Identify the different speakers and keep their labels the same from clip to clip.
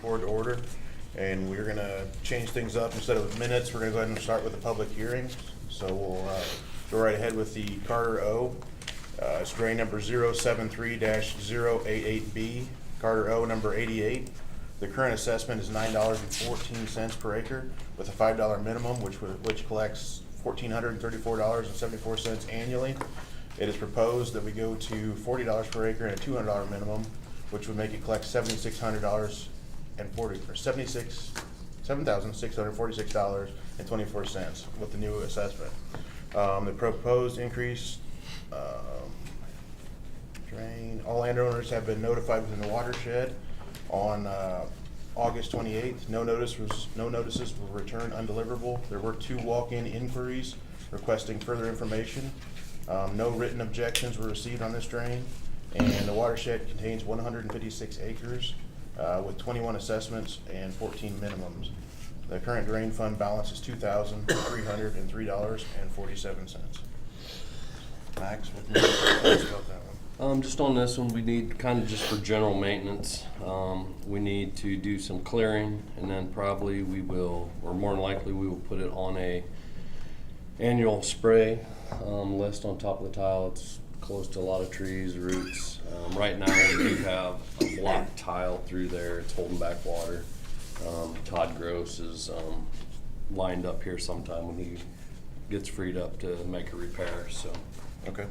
Speaker 1: board to order. And we're gonna change things up. Instead of minutes, we're gonna go ahead and start with the public hearing. So we'll go right ahead with the Carter O. It's drain number 073-088B, Carter O number 88. The current assessment is $9.14 per acre with a $5 minimum, which collects $1,434.74 annually. It is proposed that we go to $40 per acre and a $200 minimum, which would make it collect $7,646.24 with the new assessment. The proposed increase, drain, all landowners have been notified within the watershed on August 28th. No notices were returned undeliverable. There were 2 walk-in inquiries requesting further information. No written objections were received on this drain, and the watershed contains 156 acres with 21 assessments and 14 minimums. The current drain fund balance is $2,303.47. Max, what can you tell us about that one?
Speaker 2: Just on this one, we need kind of just for general maintenance, we need to do some clearing, and then probably we will, or more than likely we will put it on a annual spray list on top of the tile. It's close to a lot of trees, roots. Right now we do have a blocked tile through there. It's holding back water. Todd Gross is lined up here sometime when he gets freed up to make a repair. So.
Speaker 1: Okay.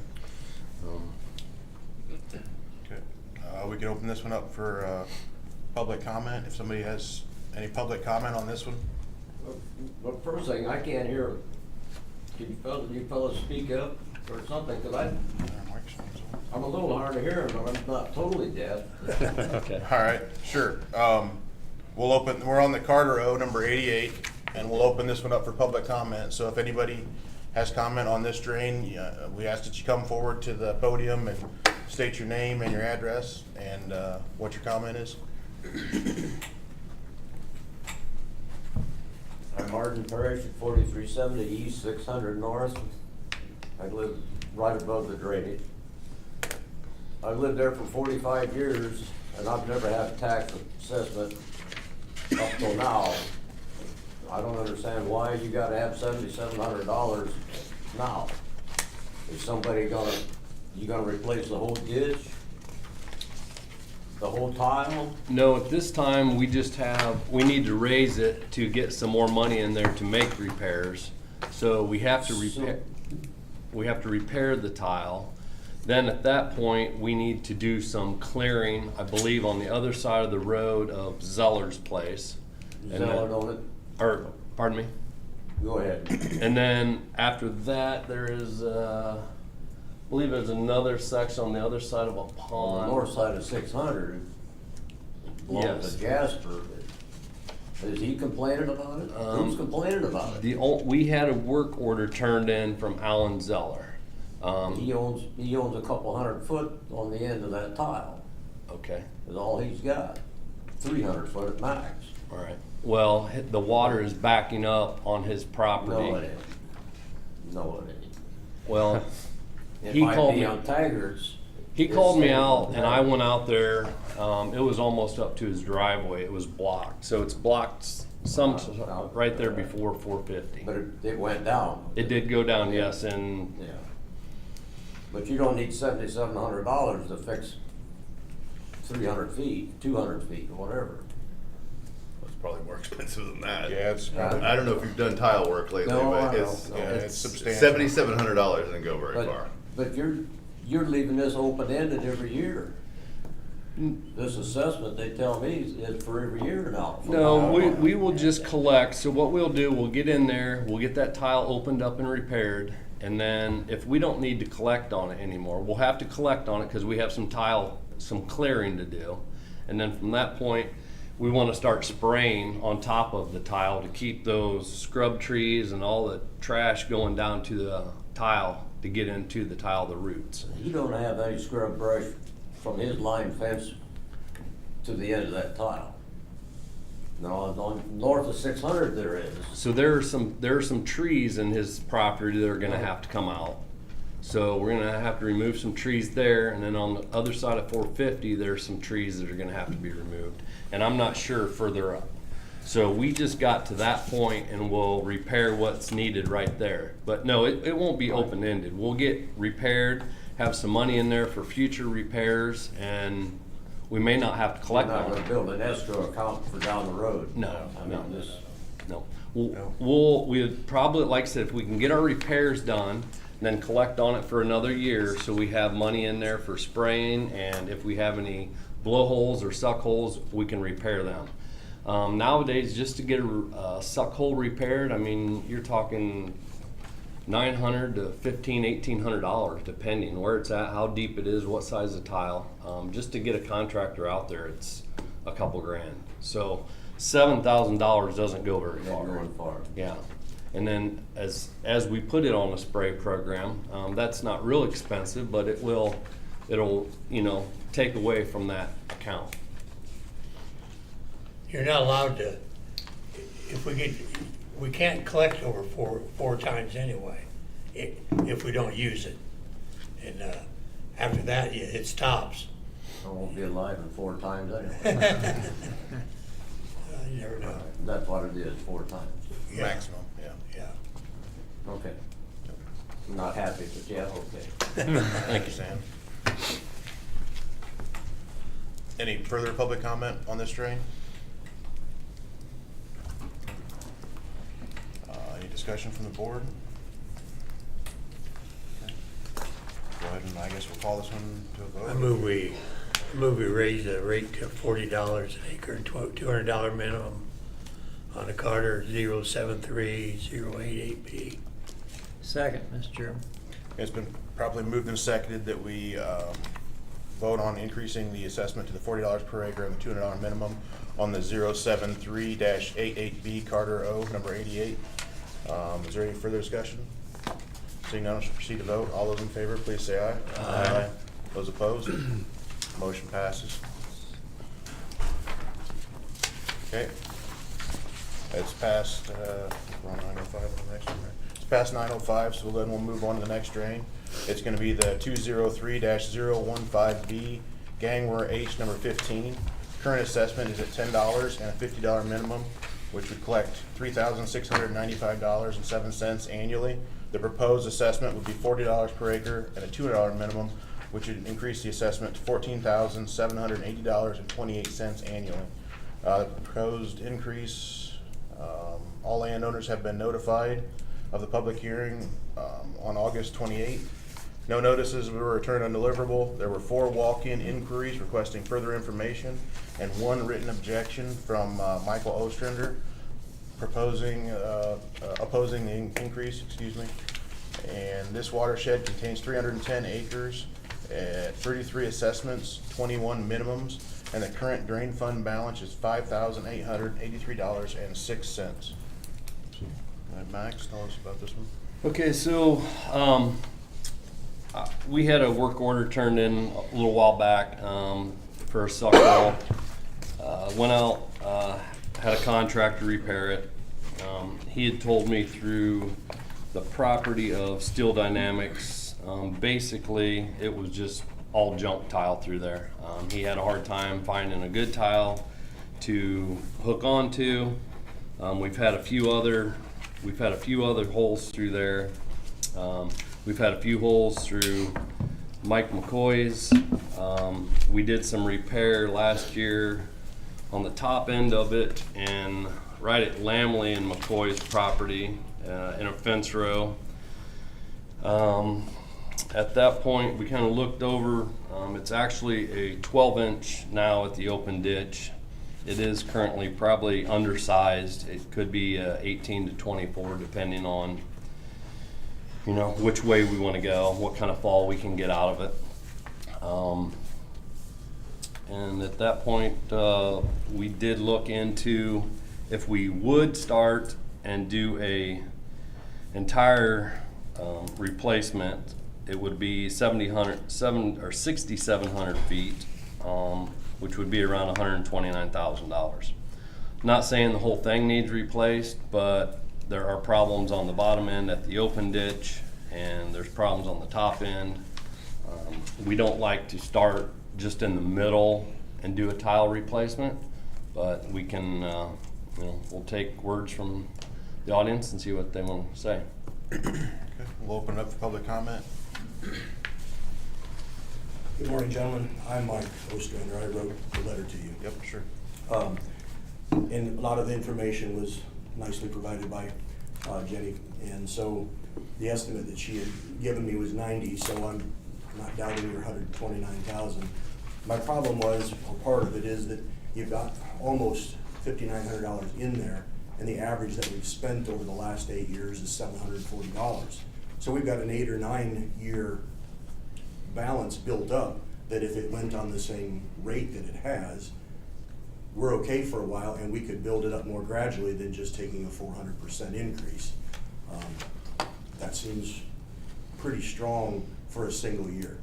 Speaker 1: Okay. We can open this one up for public comment. If somebody has any public comment on this one.
Speaker 3: Well, first thing, I can't hear. Can you fellas speak up or something? Because I'm a little hard of hearing, but I'm not totally deaf.
Speaker 2: Okay.
Speaker 1: All right, sure. We're on the Carter O number 88, and we'll open this one up for public comment. So if anybody has comment on this drain, we ask that you come forward to the podium and state your name and your address and what your comment is.
Speaker 3: I'm Martin Parrish at 4370 East, 600 North. I live right above the drainage. I've lived there for 45 years, and I've never had a tax assessment up till now. I don't understand why you gotta have $7,700 now. Is somebody you gonna replace the whole ditch? The whole tile?
Speaker 2: No, at this time we need to raise it to get some more money in there to make repairs. So we have to repair the tile. Then at that point we need to do some clearing, I believe on the other side of the road of Zeller's place.
Speaker 3: Zeller on it?
Speaker 2: Or, pardon me?
Speaker 3: Go ahead.
Speaker 2: And then after that there is, I believe there's another section on the other side of a
Speaker 3: On
Speaker 2: pond.
Speaker 3: the north side of 600, belongs
Speaker 2: Yes.
Speaker 3: to Jasper. Is he complaining about it? Who's complaining about it?
Speaker 2: We had a work order turned in from Alan Zeller.
Speaker 3: He owns a couple 100 foot on the end of that tile.
Speaker 2: Okay.
Speaker 3: Is all he's got. 300 foot at max.
Speaker 2: All right. Well, the water is backing up on his property.
Speaker 3: No, it ain't. No, it ain't.
Speaker 2: Well,
Speaker 3: It
Speaker 2: he
Speaker 3: might
Speaker 2: called
Speaker 3: be
Speaker 2: me.
Speaker 3: on Taggart.
Speaker 2: He called me out, and I went out there. It was almost up to his driveway. It was blocked, so it's blocked right there before 450.
Speaker 3: But it went down.
Speaker 2: It did go down, yes, and
Speaker 3: Yeah. But you don't need $7,700 to fix 300 feet, 200 feet, or whatever.
Speaker 4: It's probably more expensive than that.
Speaker 1: Yeah, it's probably,
Speaker 4: I don't know if you've done tile work lately,
Speaker 3: No,
Speaker 4: but
Speaker 3: I
Speaker 4: it's
Speaker 3: don't.
Speaker 1: yeah, it's substantial.
Speaker 4: $7,700 doesn't go very far.
Speaker 3: But you're leaving this open-ended every year. This assessment, they tell me, is for every year now.
Speaker 2: no, we will just collect. So what we'll do, we'll get in there, we'll get that tile opened up and repaired, and then if we don't need to collect on it anymore, we'll have to collect on it because we have some clearing to do. And then from that point, we want to start spraying on top of the tile to keep those scrub trees and all the trash going down to the tile to get into the tile, the roots.
Speaker 3: You don't have any scrub brush from his line fence to the end of that tile. No, on north of 600 there is.
Speaker 2: So there are some trees in his property that are going to have to come out. So we're gonna have to remove some trees there, and then on the other side of 450, there's some trees that are gonna have to be removed. And I'm not sure further up. So we just got to that point and we'll repair what's needed right there. But no, it won't be open-ended. We'll get repaired, have some money in there for future repairs, and we may not have to
Speaker 3: We're
Speaker 2: collect
Speaker 3: not
Speaker 2: on
Speaker 3: gonna
Speaker 2: it.
Speaker 3: build an escrow account for down the road.
Speaker 2: No,
Speaker 3: I mean,
Speaker 2: no.
Speaker 3: this,
Speaker 2: No.
Speaker 1: No.
Speaker 2: We'd probably, like I said, if we can get our repairs done, then collect on it for another year, so we have money in there for spraying, and if we have any blowholes or suck holes, we can repair them. Nowadays, just to get a suck hole repaired, I mean, you're talking $900 to $1,500–$1,800, depending where it's at, how deep it is, what size of tile. Just to get a contractor out there, it's a couple grand. So $7,000 doesn't go very
Speaker 3: not
Speaker 2: far.
Speaker 3: going far.
Speaker 2: Yeah, and then as we put it on a spray program, that's not real expensive, but it'll take away from that account.
Speaker 5: You're not allowed to, we can't collect over four times anyway, if we don't use it. And after that, it stops.
Speaker 3: I won't be alive in 4 times anyway.
Speaker 5: You never know.
Speaker 3: That's what it is, 4 times.
Speaker 5: Yeah.
Speaker 1: Maximum, yeah.
Speaker 5: Yeah.
Speaker 3: Okay. I'm not happy, but yeah, okay.
Speaker 1: Thank you, Sam. Any further public comment on this drain? Any discussion from the board? Okay. Go ahead and I guess we'll call this one to a vote.
Speaker 5: I move we raise the rate to $40 an acre and $200 minimum on the Carter 073088B.
Speaker 6: Second, Mr. Chairman.
Speaker 1: It's been properly moved and seconded that we vote on increasing the assessment to the $40 per acre and the $200 minimum on the 073-88B Carter O, number 88. Is there any further discussion? Seeing none, we'll proceed to vote. All those in favor, please say aye. Aye. Those opposed? Motion passes. Okay. It's past, we're on 9:05 on the next one, right? It's past 9:05, so then we'll move on to the next drain. It's gonna be the 203-015B GANGWER H number 15. Current assessment is at $10 and a $50 minimum, which would collect $3,695.07 annually. The proposed assessment would be $40 per acre and a $200 minimum, which would increase the assessment to $14,780.28 annually. The proposed increase, all landowners have been notified of the public hearing on August 28th. No notices were returned undeliverable. There were 4 walk-in inquiries requesting further information and 1 written objection from Michael Ostrander opposing the increase, And this watershed contains 310 acres at 33 assessments, 21 minimums, and the current drain fund balance is $5,883.06. Max, tell us about this one.
Speaker 2: Okay, so we had a work order turned in a little while back for a suck hole. Went out, had a contractor repair it. He had told me through the property of Steel Dynamics, basically it was just all junk tile through there. He had a hard time finding a good tile to hook onto. We've had a few other holes through there. We've had a few holes through Mike McCoy's. We did some repair last year on the top end of it and right at Lamley and McCoy's property in a fence row. At that point, we kind of looked over. It's actually a 12-inch now at the open ditch. It is currently probably undersized. It could be 18 to 24, depending on which way we want to go, what kind of fall we can get out of it. And at that point, we did look into if we would start and do a entire replacement. It would be 6,700 feet, which would be around $129,000. Not saying the whole thing needs replaced, but there are problems on the bottom end at the open ditch and there's problems on the top end. We don't like to start just in the middle and do a tile replacement, but we can, we'll take words from the audience and see what they want to say.
Speaker 1: Okay, we'll open it up for public comment.
Speaker 7: Good morning, gentlemen. I'm Mike Ostrander. I wrote the letter to you.
Speaker 1: Yep, sure.
Speaker 7: And a lot of the information was nicely provided by Jenny. And so the estimate that she had given me was 90, so I'm not doubting your 129,000. My problem was, or part of it is that you've got almost $5,900 in there, and the average that we've spent over the last 8 years is $740. So we've got an 8 or 9 year balance built up that if it went on the same rate that it has, we're okay for a while, and we could build it up more gradually than just taking a 400% increase. That seems pretty strong for a single year.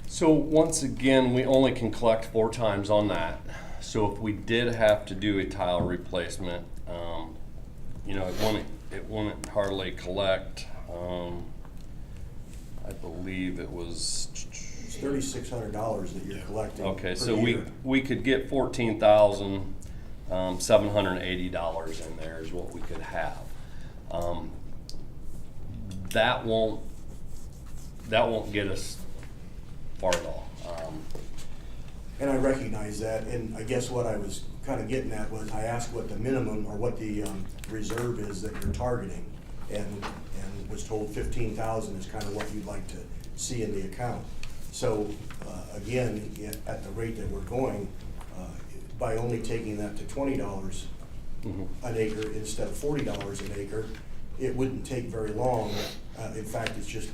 Speaker 2: So once again, we only can collect 4 times on that. So if we did have to do a tile replacement, it wouldn't hardly collect. I believe it was.
Speaker 7: It's $3,600 that you're collecting.
Speaker 2: Okay,
Speaker 7: per
Speaker 2: so
Speaker 7: year.
Speaker 2: we could get $14,780 in there is what we could have. That won't get us far at all.
Speaker 7: And I recognize that, and I guess what I was kind of getting at was I asked what the minimum or what the reserve is that you're targeting, and was told 15,000 is kind of what you'd like to see in the account. So again, at the rate that we're going, by only taking that to $20 an acre instead of $40 an acre, it wouldn't take very long. In fact, it's just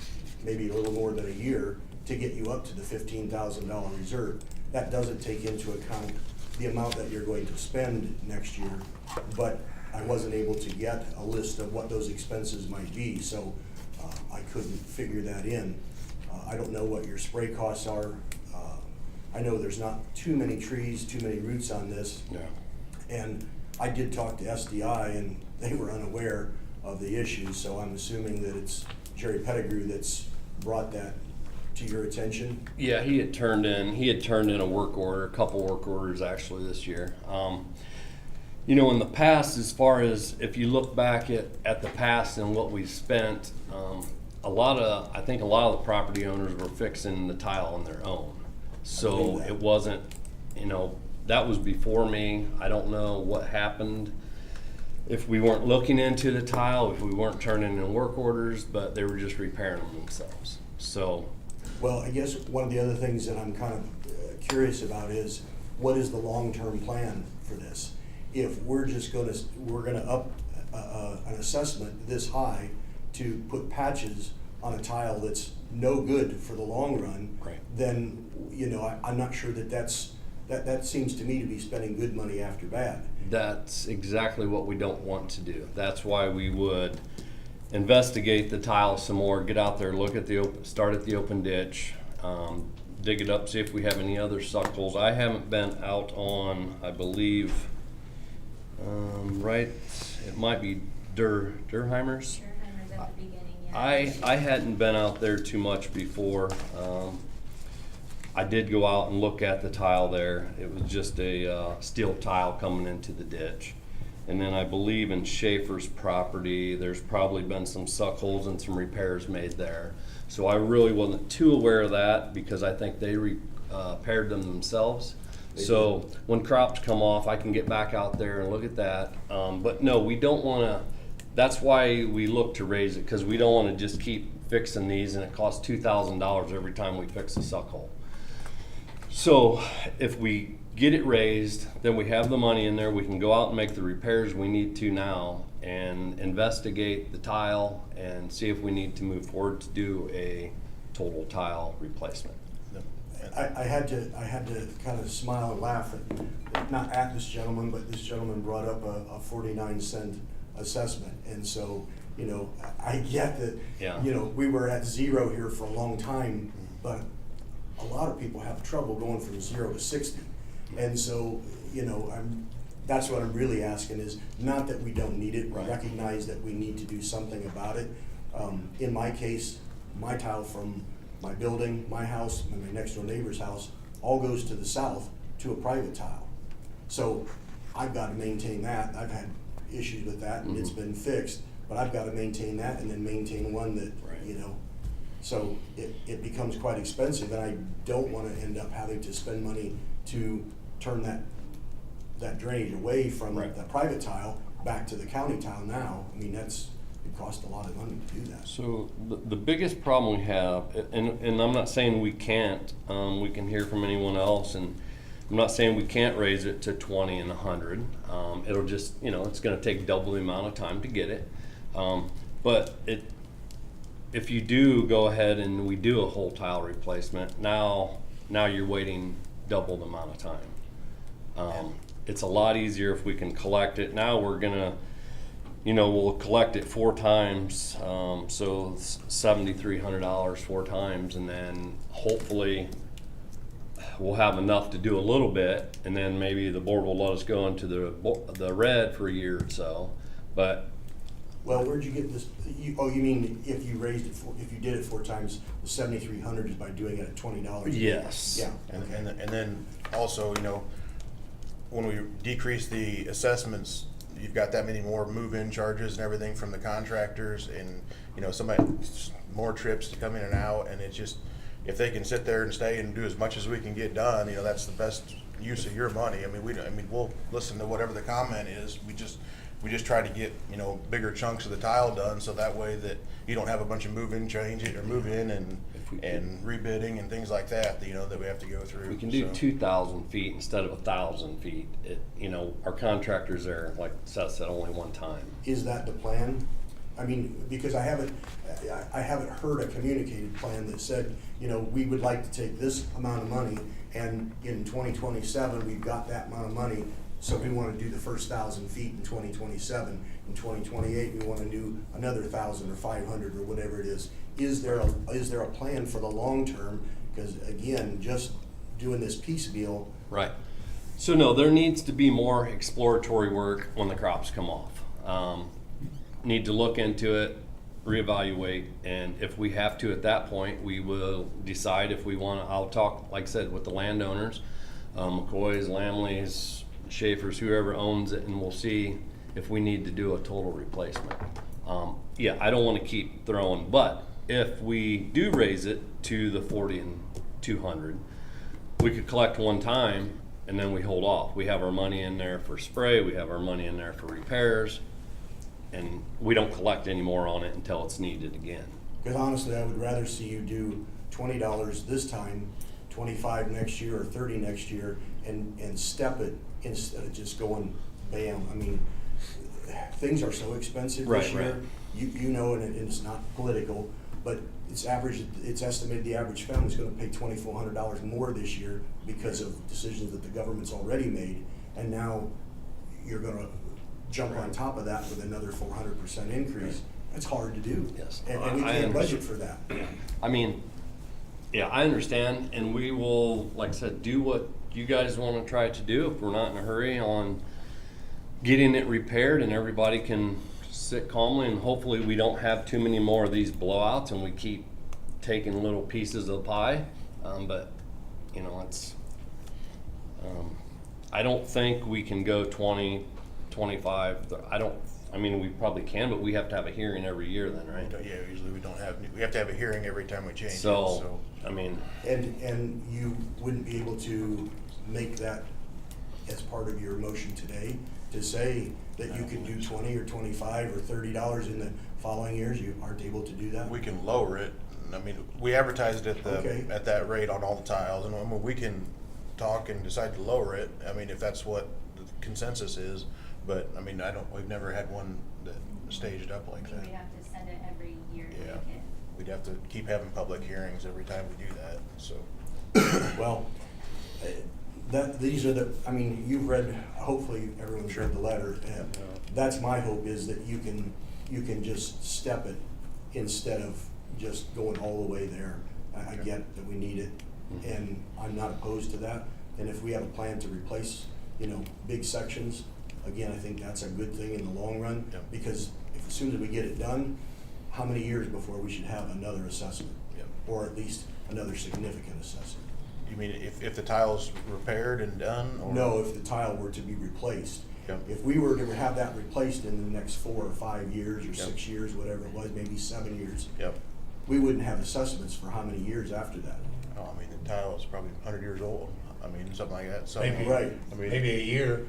Speaker 7: maybe a little more than a year to get you up to the $15,000 reserve. That doesn't take into account the amount that you're going to spend next year, but I wasn't able to get a list of what those expenses might be, so I couldn't figure that in. I don't know what your spray costs are. I know there's not too many trees, too many roots on this.
Speaker 2: Yeah.
Speaker 7: And I did talk to SDI, and they were unaware of the issues, so I'm assuming that it's Jerry Pettigrew that's brought that to your attention.
Speaker 2: Yeah, he had turned in a work order, a couple work orders actually this year. In the past, as far as if you look back at the past and what we've spent, I think a lot of the property owners were fixing the tile on their own. So it wasn't, that was before me. I don't know what happened. If we weren't looking into the tile, if we weren't turning in work orders, but they were just repairing them themselves. So.
Speaker 7: Well, I guess one of the other things that I'm kind of curious about is what is the long-term plan for this? If we're gonna up an assessment this high to put patches on a tile that's no good for the long run,
Speaker 2: right, then
Speaker 7: I'm not sure that seems to me to be spending good money after bad.
Speaker 2: That's exactly what we don't want to do. That's why we would investigate the tile some more, get out there, start at the open ditch, dig it up, see if we have any other suck holes. I haven't been out on, I believe, it might be Durheimer's.
Speaker 8: Durheimer's at the beginning, yeah.
Speaker 2: I hadn't been out there too much before. I did go out and look at the tile there. It was just a steel tile coming into the ditch. And then I believe in Schaefer's property, there's probably been some suck holes and some repairs made there. So I really wasn't too aware of that because I think they repaired them themselves. So when crops come off, I can get back out there and look at that. But no, we don't want to. That's why we look to raise it, because we don't want to just keep fixing these and it costs $2,000 every time we fix a suck hole. So if we get it raised, then we have the money in there, we can go out and make the repairs we need to now and investigate the tile and see if we need to move forward to do a total tile replacement.
Speaker 7: I had to kind of smile and laugh not at this gentleman, but this gentleman brought up a 49-cent assessment, and so I get that. Yeah. We were at 0 here for a long time, but a lot of people have trouble going from 0 to 60, and so that's what I'm really asking is not that we don't need it. We recognize that we need to do something about it. In my case, my tile from my building, my house, and my next door neighbor's house all goes to the south to a private tile. So I've got to maintain that. I've had issues with that and it's been fixed, but I've got to maintain that and then maintain one that, you know, so it becomes quite expensive, and I don't want to end up having to spend money to turn that drainage away from the private tile back to the county tile now. I mean, it costs a lot of money to do that.
Speaker 2: So the biggest problem we have, and I'm not saying we can't, we can hear from anyone else, and I'm not saying we can't raise it to 20 and 100. It'll just, you know, it's gonna take double the amount of time to get it. But if you do go ahead and we do a whole tile replacement, now you're waiting double the amount of time. It's a lot easier if we can collect it. Now we're gonna, you know, we'll collect it 4 times, so $7,300 4 times, and then hopefully we'll have enough to do a little bit, and then maybe the board will let us go into the red for a year or so. But
Speaker 7: well, where'd you get this? You mean if you raised it if you did it 4 times, the $7,300 is by doing it at $20?
Speaker 2: yes,
Speaker 7: Yeah.
Speaker 1: And then also, you know, when we decrease the assessments, you've got that many more move-in charges and everything from the contractors, and, you know, more trips to come in and out, and it's just, if they can sit there and stay and do as much as we can get done, you know, that's the best use of your money. I mean, we'll listen to whatever the comment is. We just try to get, you know, bigger chunks of the tile done, so that way that you don't have a bunch of move-in changes or move-in and rebidding and things like that, you know, that we have to go through.
Speaker 2: we can do 2,000 feet instead of 1,000 feet. You know, our contractors there, like Seth said, only one time.
Speaker 7: Is that the plan? I mean, because I haven't heard a communicated plan that said, you know, we would like to take this amount of money, and in 2027 we've got that amount of money, so we want to do the first 1,000 feet in 2027. In 2028 we want to do another 1,000 or 500 or whatever it is. Is there a plan for the long term? Because again, just doing this piecemeal.
Speaker 2: Right. So no, there needs to be more exploratory work when the crops come off. Need to look into it, reevaluate, and if we have to at that point, we will decide if we want to. I'll talk, like I said, with the landowners, McCoys, Lamleys, Schaefer's, whoever owns it, and we'll see if we need to do a total replacement. Yeah, I don't want to keep throwing, but if we do raise it to the 40 and 200, we could collect one time and then we hold off. We have our money in there for spray, we have our money in there for repairs, and we don't collect any more on it until it's needed again.
Speaker 7: Because honestly, I would rather see you do $20 this time, $25 next year, or $30 next year, and step it instead of just going bam. I mean, things are so expensive this year.
Speaker 2: Right.
Speaker 7: You know, and it's not political, but it's estimated the average family is going to pay $2,400 more this year because of decisions that the government's already made, and now you're going to jump on top of that with another 400% increase. That's hard to do.
Speaker 2: Yes.
Speaker 7: And we can't budget for that.
Speaker 2: I mean, yeah, I understand, and we will, like I said, do what you guys want to try to do if we're not in a hurry on getting it repaired, and everybody can sit calmly, and hopefully we don't have too many more of these blowouts and we keep taking little pieces of the pie. But you know, it's I don't think we can go 20, 25. I mean, we probably can, but we have to have a hearing every year then, right?
Speaker 1: Yeah, usually we have to have a hearing every time we change it.
Speaker 2: So, I mean,
Speaker 7: And you wouldn't be able to make that as part of your motion today to say that you could do 20 or 25 or $30 in the following years? You aren't able to do that?
Speaker 1: We can lower it. I mean, we advertised it
Speaker 7: Okay.
Speaker 1: at that rate on all the tiles, and when we can talk and decide to lower it, I mean, if that's what the consensus is. But I mean, we've never had one that staged up like
Speaker 8: I think
Speaker 1: that.
Speaker 8: we'd have to send it every year to
Speaker 1: Yeah.
Speaker 8: make it.
Speaker 1: We'd have to keep having public hearings every time we do that, so.
Speaker 7: Well, these are the, I mean, you've read, hopefully everyone's read the letter. And that's my hope, is that you can just step it instead of just going all the way there. I get that we need it, and I'm not opposed to that. And if we have a plan to replace, you know, big sections, again, I think that's a good thing in the long run,
Speaker 1: Yep.
Speaker 7: because as soon as we get it done, how many years before we should have another assessment?
Speaker 1: Yep.
Speaker 7: Or at least another significant assessment?
Speaker 1: You mean if the tile's repaired and done, or?
Speaker 7: No, if the tile were to be replaced.
Speaker 1: Yep.
Speaker 7: If we were to have that replaced in the next 4 or 5 years, or
Speaker 1: Yep.
Speaker 7: 6 years, whatever it was, maybe 7 years,
Speaker 1: Yep.
Speaker 7: we wouldn't have assessments for how many years after that?
Speaker 1: Oh, I mean, the tile is probably 100 years old. I mean, something like that. So,
Speaker 5: Maybe,
Speaker 7: Right.
Speaker 1: I mean,
Speaker 5: maybe a year,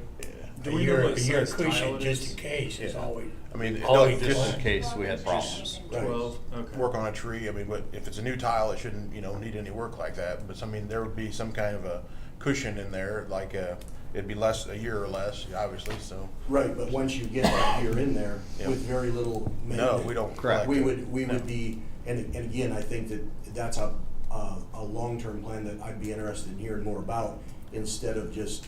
Speaker 6: Do
Speaker 5: a
Speaker 6: we know
Speaker 5: year,
Speaker 6: what
Speaker 5: a year
Speaker 6: size tile
Speaker 5: cushion,
Speaker 6: it
Speaker 5: just
Speaker 6: is?
Speaker 5: in case, is
Speaker 1: Yeah.
Speaker 5: all we.
Speaker 1: I mean,
Speaker 5: all we
Speaker 1: just
Speaker 2: Just in case we had problems.
Speaker 7: Right.
Speaker 6: 12, okay.
Speaker 1: work on a tree. I mean, but if it's a new tile, it shouldn't, need any work like that. But I mean, there would be some kind of a cushion in there, like it'd be a year or less, obviously. So
Speaker 7: Right, but once you get that year in there
Speaker 1: Yeah.
Speaker 7: with very little
Speaker 1: no,
Speaker 7: maintenance.
Speaker 1: we don't.
Speaker 2: Correct.
Speaker 1: collect
Speaker 7: We
Speaker 1: it.
Speaker 7: would
Speaker 1: No.
Speaker 7: be, and again, I think that that's a long-term plan that I'd be interested in hearing more about, instead of just,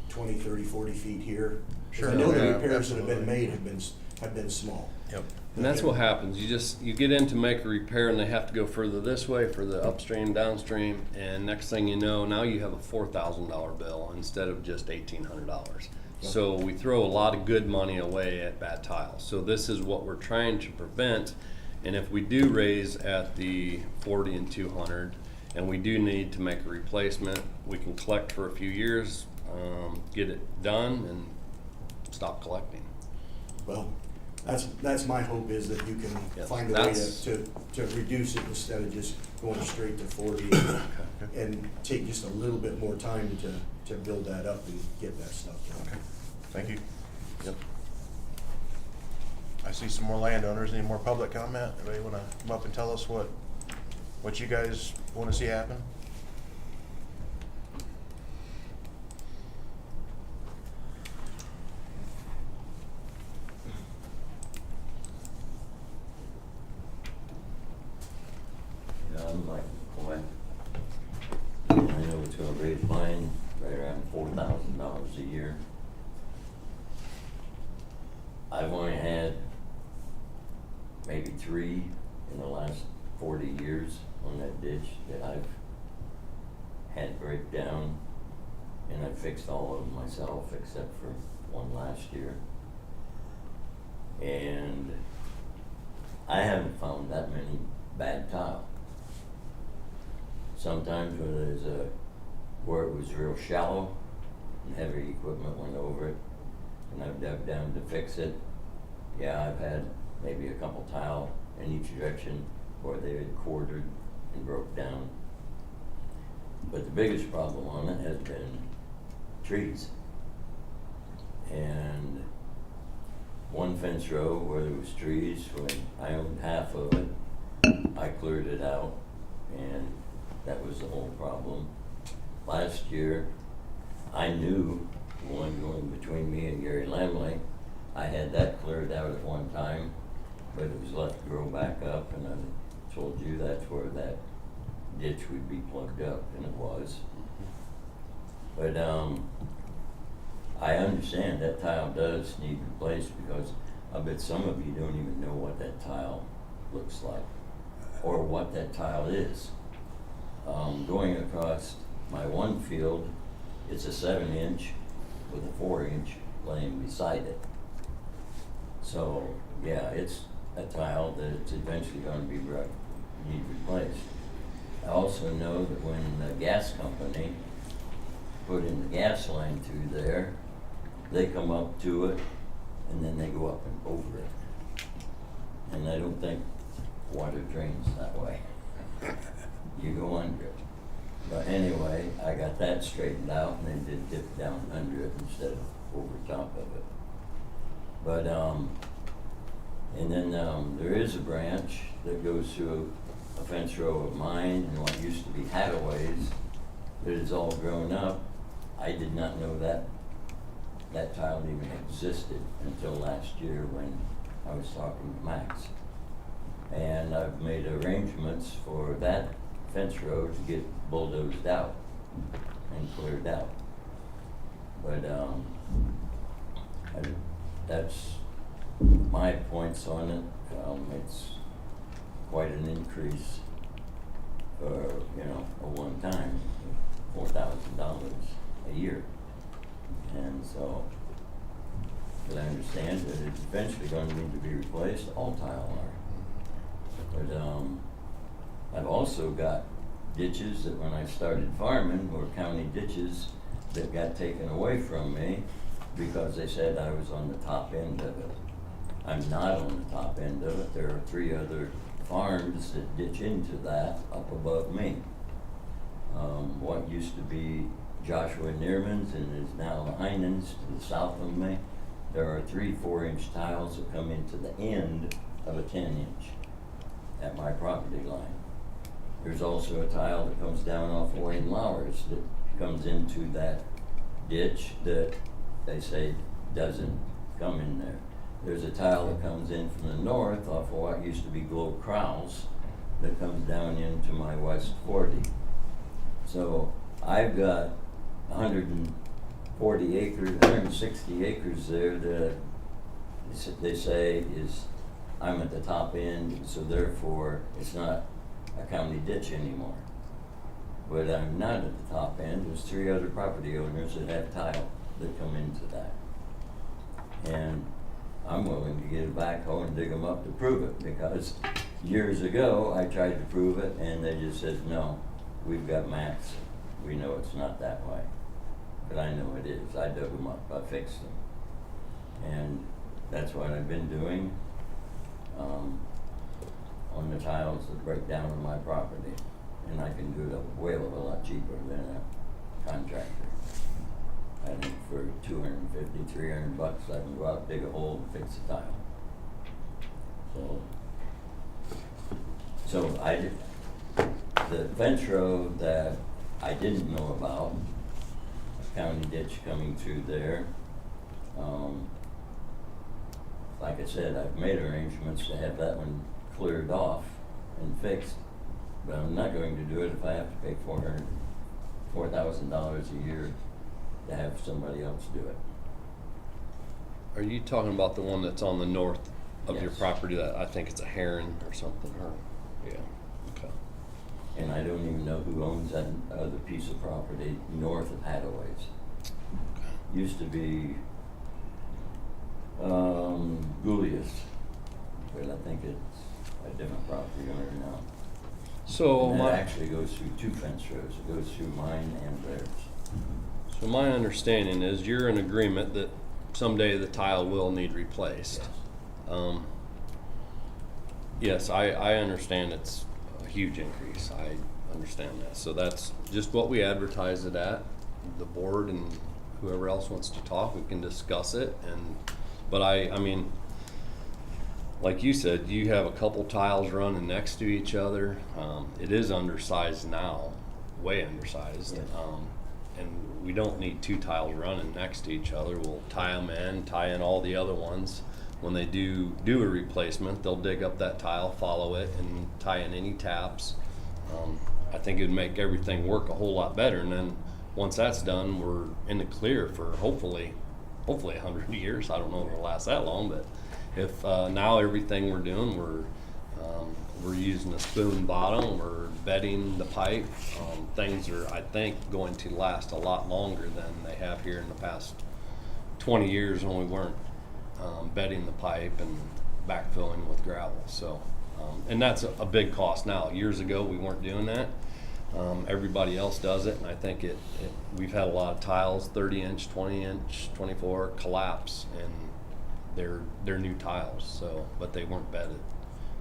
Speaker 7: 20, 30, 40 feet here. 'Cause
Speaker 1: Sure,
Speaker 7: I know the
Speaker 1: yeah,
Speaker 7: repairs that have been
Speaker 1: absolutely.
Speaker 7: made have been small.
Speaker 1: Yep.
Speaker 2: And that's what happens. You get in to make a repair and they have to go further this way for the upstream, downstream, and next thing you know, now you have a $4,000 bill instead of just $1,800. So we throw a lot of good money away at bad tile. So this is what we're trying to prevent. And if we do raise at the 40 and 200, and we do need to make a replacement, we can collect for a few years, get it done, and stop collecting.
Speaker 7: Well, that's my hope, is that you can
Speaker 2: Yes,
Speaker 7: find a way
Speaker 2: that's-
Speaker 7: to reduce it instead of just going straight to 40 and take just a little bit more time to build that up and get that stuff done.
Speaker 1: Okay. Thank you.
Speaker 2: Yep.
Speaker 1: I see some more landowners. Any more public comment? Anybody want to come up and tell us what you guys want to see happen?
Speaker 3: I'm like, Coy. I know it's gonna raise mine right around $4,000 a year. I've only had maybe 3 in the last 40 years on that ditch that I've had break down, and I fixed all of them myself except for one last year. And I haven't found that many bad tile. Sometimes where it was real shallow and heavy equipment went over it, and I've dug down to fix it. Yeah, I've had maybe a couple tile in each direction where they had quartered and broke down. But the biggest problem on it has been trees. And one fence row where there was trees, when I owned half of it, I cleared it out, and that was the whole problem. Last year, I knew the one going between me and Gary Lamley, I had that cleared out at one time, but it was left to grow back up, and I told you that's where that ditch would be plugged up, and it was. But I understand that tile does need replaced, because I bet some of you don't even know what that tile looks like or what that tile is. Going across my one field, it's a 7-inch with a 4-inch laying beside it. So yeah, it's a tile that's eventually going to be need replaced. I also know that when the gas company put in the gas line through there, they come up to it and then they go up and over it. And I don't think water drains that way. You go under it. But anyway, I got that straightened out and then did dip down under it instead of over top of it. But and then there is a branch that goes through a fence row of mine and what used to be Hadaway's that is all grown up. I did not know that that tile even existed until last year when I was talking to Max. And I've made arrangements for that fence row to get bulldozed out and cleared out. But that's my points on it. It's quite an increase for, a one time, $4,000 a year. And so
Speaker 9: but I understand that it's eventually gonna need to be replaced, all tile are. But, I've also got ditches that when I started farming were county ditches that got taken away from me because they said I was on the top end of it. I'm not on the top end of it. There are 3 other farms that ditch into that up above me. What used to be Joshua Neerman's and is now Heinen's to the south of me. There are 3 4-inch tiles that come into the end of a 10-inch at my property line. There's also a tile that comes down off Wayne Lowers that comes into that ditch that they say doesn't come in there. There's a tile that comes in from the north off of what used to be Globe Krause that comes down into my West 40. So I've got 140 acres, 160 acres there that they say is, I'm at the top end, so therefore it's not a county ditch anymore. But I'm not at the top end. There's 3 other property owners that have tile that come into that. And I'm willing to get a backhoe and dig them up to prove it, because years ago I tried to prove it and they just said, no, we've got maps. We know it's not that way. But I know it is. I dug them up, I fixed them. And that's what I've been doing on the tiles that break down on my property. And I can do it a whale of a lot cheaper than a contractor. I think for $250, $300 I can go out, dig a hole, and fix the tile. So I did, the fence road that I didn't know about, a county ditch coming through there. Like I said, I've made arrangements to have that one cleared off and fixed, but I'm not going to do it if I have to pay $4,000 a year to have somebody else do it.
Speaker 2: Are you talking about the one that's on the north of your
Speaker 9: Yes.
Speaker 2: property that I think it's a heron or something, or, yeah, okay.
Speaker 9: And I don't even know who owns that other piece of property north of Hadaway's. Used to be Goulias, but I think it's a different property owner now.
Speaker 2: So
Speaker 9: And that
Speaker 2: my,
Speaker 9: actually goes through 2 fence rows. It goes through mine and theirs.
Speaker 2: so my understanding is you're in agreement that someday the tile will need replaced. Yes, I understand it's a huge increase. I understand that. So that's just what we advertise it at. The board and whoever else wants to talk, we can discuss it. But I mean, like you said, you have a couple tiles running next to each other. It is undersized now, way undersized.
Speaker 9: Yes.
Speaker 2: And we don't need 2 tiles running next to each other. We'll tie them in, tie in all the other ones. When they do a replacement, they'll dig up that tile, follow it, and tie in any taps. I think it'd make everything work a whole lot better. And then once that's done, we're in the clear for hopefully 100 years. I don't know if it'll last that long, but if now everything we're doing, we're using a spoon bottom, we're bedding the pipe. Things are, I think, going to last a lot longer than they have here in the past 20 years when we weren't bedding the pipe and backfilling with gravel. So, and that's a big cost now. Years ago, we weren't doing that. Everybody else does it, and I think we've had a lot of tiles, 30-inch, 20-inch, 24, collapse, and they're new tiles. So, but they weren't bedded.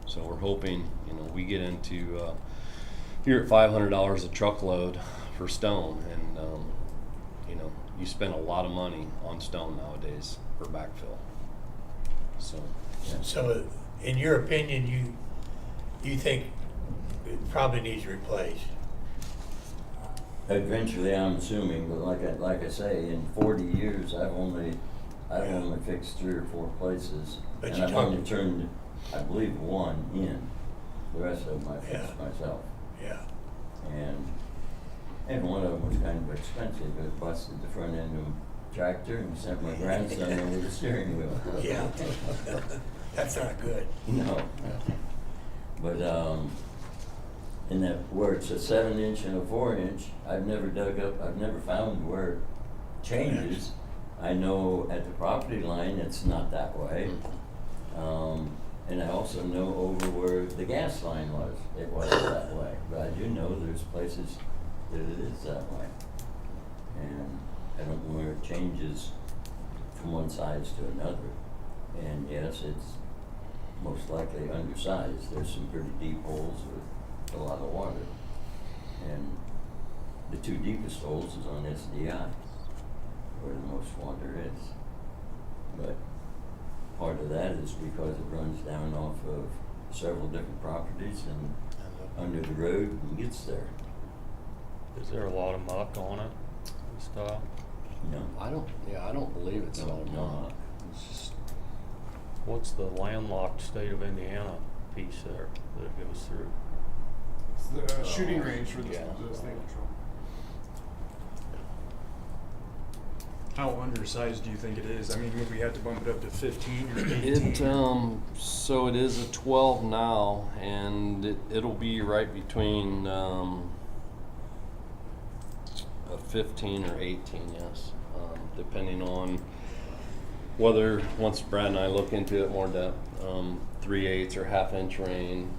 Speaker 2: So we're hoping, we get into here at $500 a truckload for stone, and you spend a lot of money on stone nowadays for backfill. So, yeah.
Speaker 5: So, in your opinion, you think it probably needs replaced?
Speaker 9: Eventually, I'm assuming, but like I say, in 40 years, I've only fixed 3 or 4 places,
Speaker 5: But
Speaker 9: and
Speaker 5: you
Speaker 9: I've
Speaker 5: talked-
Speaker 9: only turned, I believe, 1 in. The rest of them I fixed myself.
Speaker 5: Yeah.
Speaker 9: And one of them was kind of expensive. It busted the front end of a tractor and sent my grandson over the steering wheel.
Speaker 5: Yeah. That's not good.
Speaker 9: No. But in that where it's a 7-inch and a 4-inch, I've never found where it changes. I know at the property line, it's not that way. And I also know over where the gas line was, it wasn't that way. But I do know there's places that it is that way. And I don't know where it changes from one size to another. And yes, it's most likely undersized. There's some pretty deep holes with a lot of water. And the two deepest holes is on SDI, where the most water is. But part of that is because it runs down off of several different properties and under the road and gets there.
Speaker 10: Is there a lot of muck on it and stuff?
Speaker 9: No.
Speaker 2: I don't believe it's
Speaker 9: No,
Speaker 2: all
Speaker 9: no.
Speaker 2: muck. It's just,
Speaker 10: What's the landlocked state of Indiana piece there that it goes through?
Speaker 11: It's the shooting range for the
Speaker 2: yeah.
Speaker 11: state patrol. How undersized do you think it is? I mean, would we have to bump it up to 15 or 18?
Speaker 2: so it is a 12 now, and it'll be right between a 15 or 18, yes, depending on whether, once Brad and I look into it more depth, 3/8 or half-inch rain,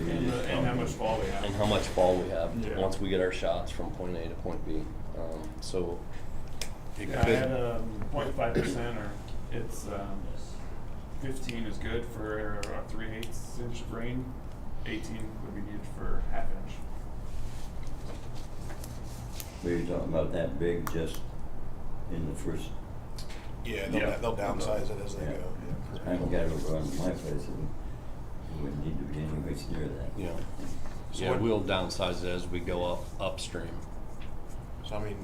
Speaker 11: And how much fall we have.
Speaker 2: and how much fall we have
Speaker 11: Yeah.
Speaker 2: once we get our shots from point A to point B. So it
Speaker 11: Yeah, I
Speaker 2: could.
Speaker 11: had a 0.5%, or it's 15 is good for a 3/8 inch of rain. 18 would be needed for half-inch.
Speaker 9: Were you talking about that big just in the first?
Speaker 1: Yeah,
Speaker 11: Yeah.
Speaker 1: they'll downsize it as they
Speaker 9: Yeah.
Speaker 1: go.
Speaker 9: I haven't got it over on my place, it wouldn't need to be anywhere near that.
Speaker 2: Yeah.
Speaker 1: So
Speaker 2: Yeah,
Speaker 1: what-
Speaker 2: we'll downsize it as we go upstream.
Speaker 1: So I mean,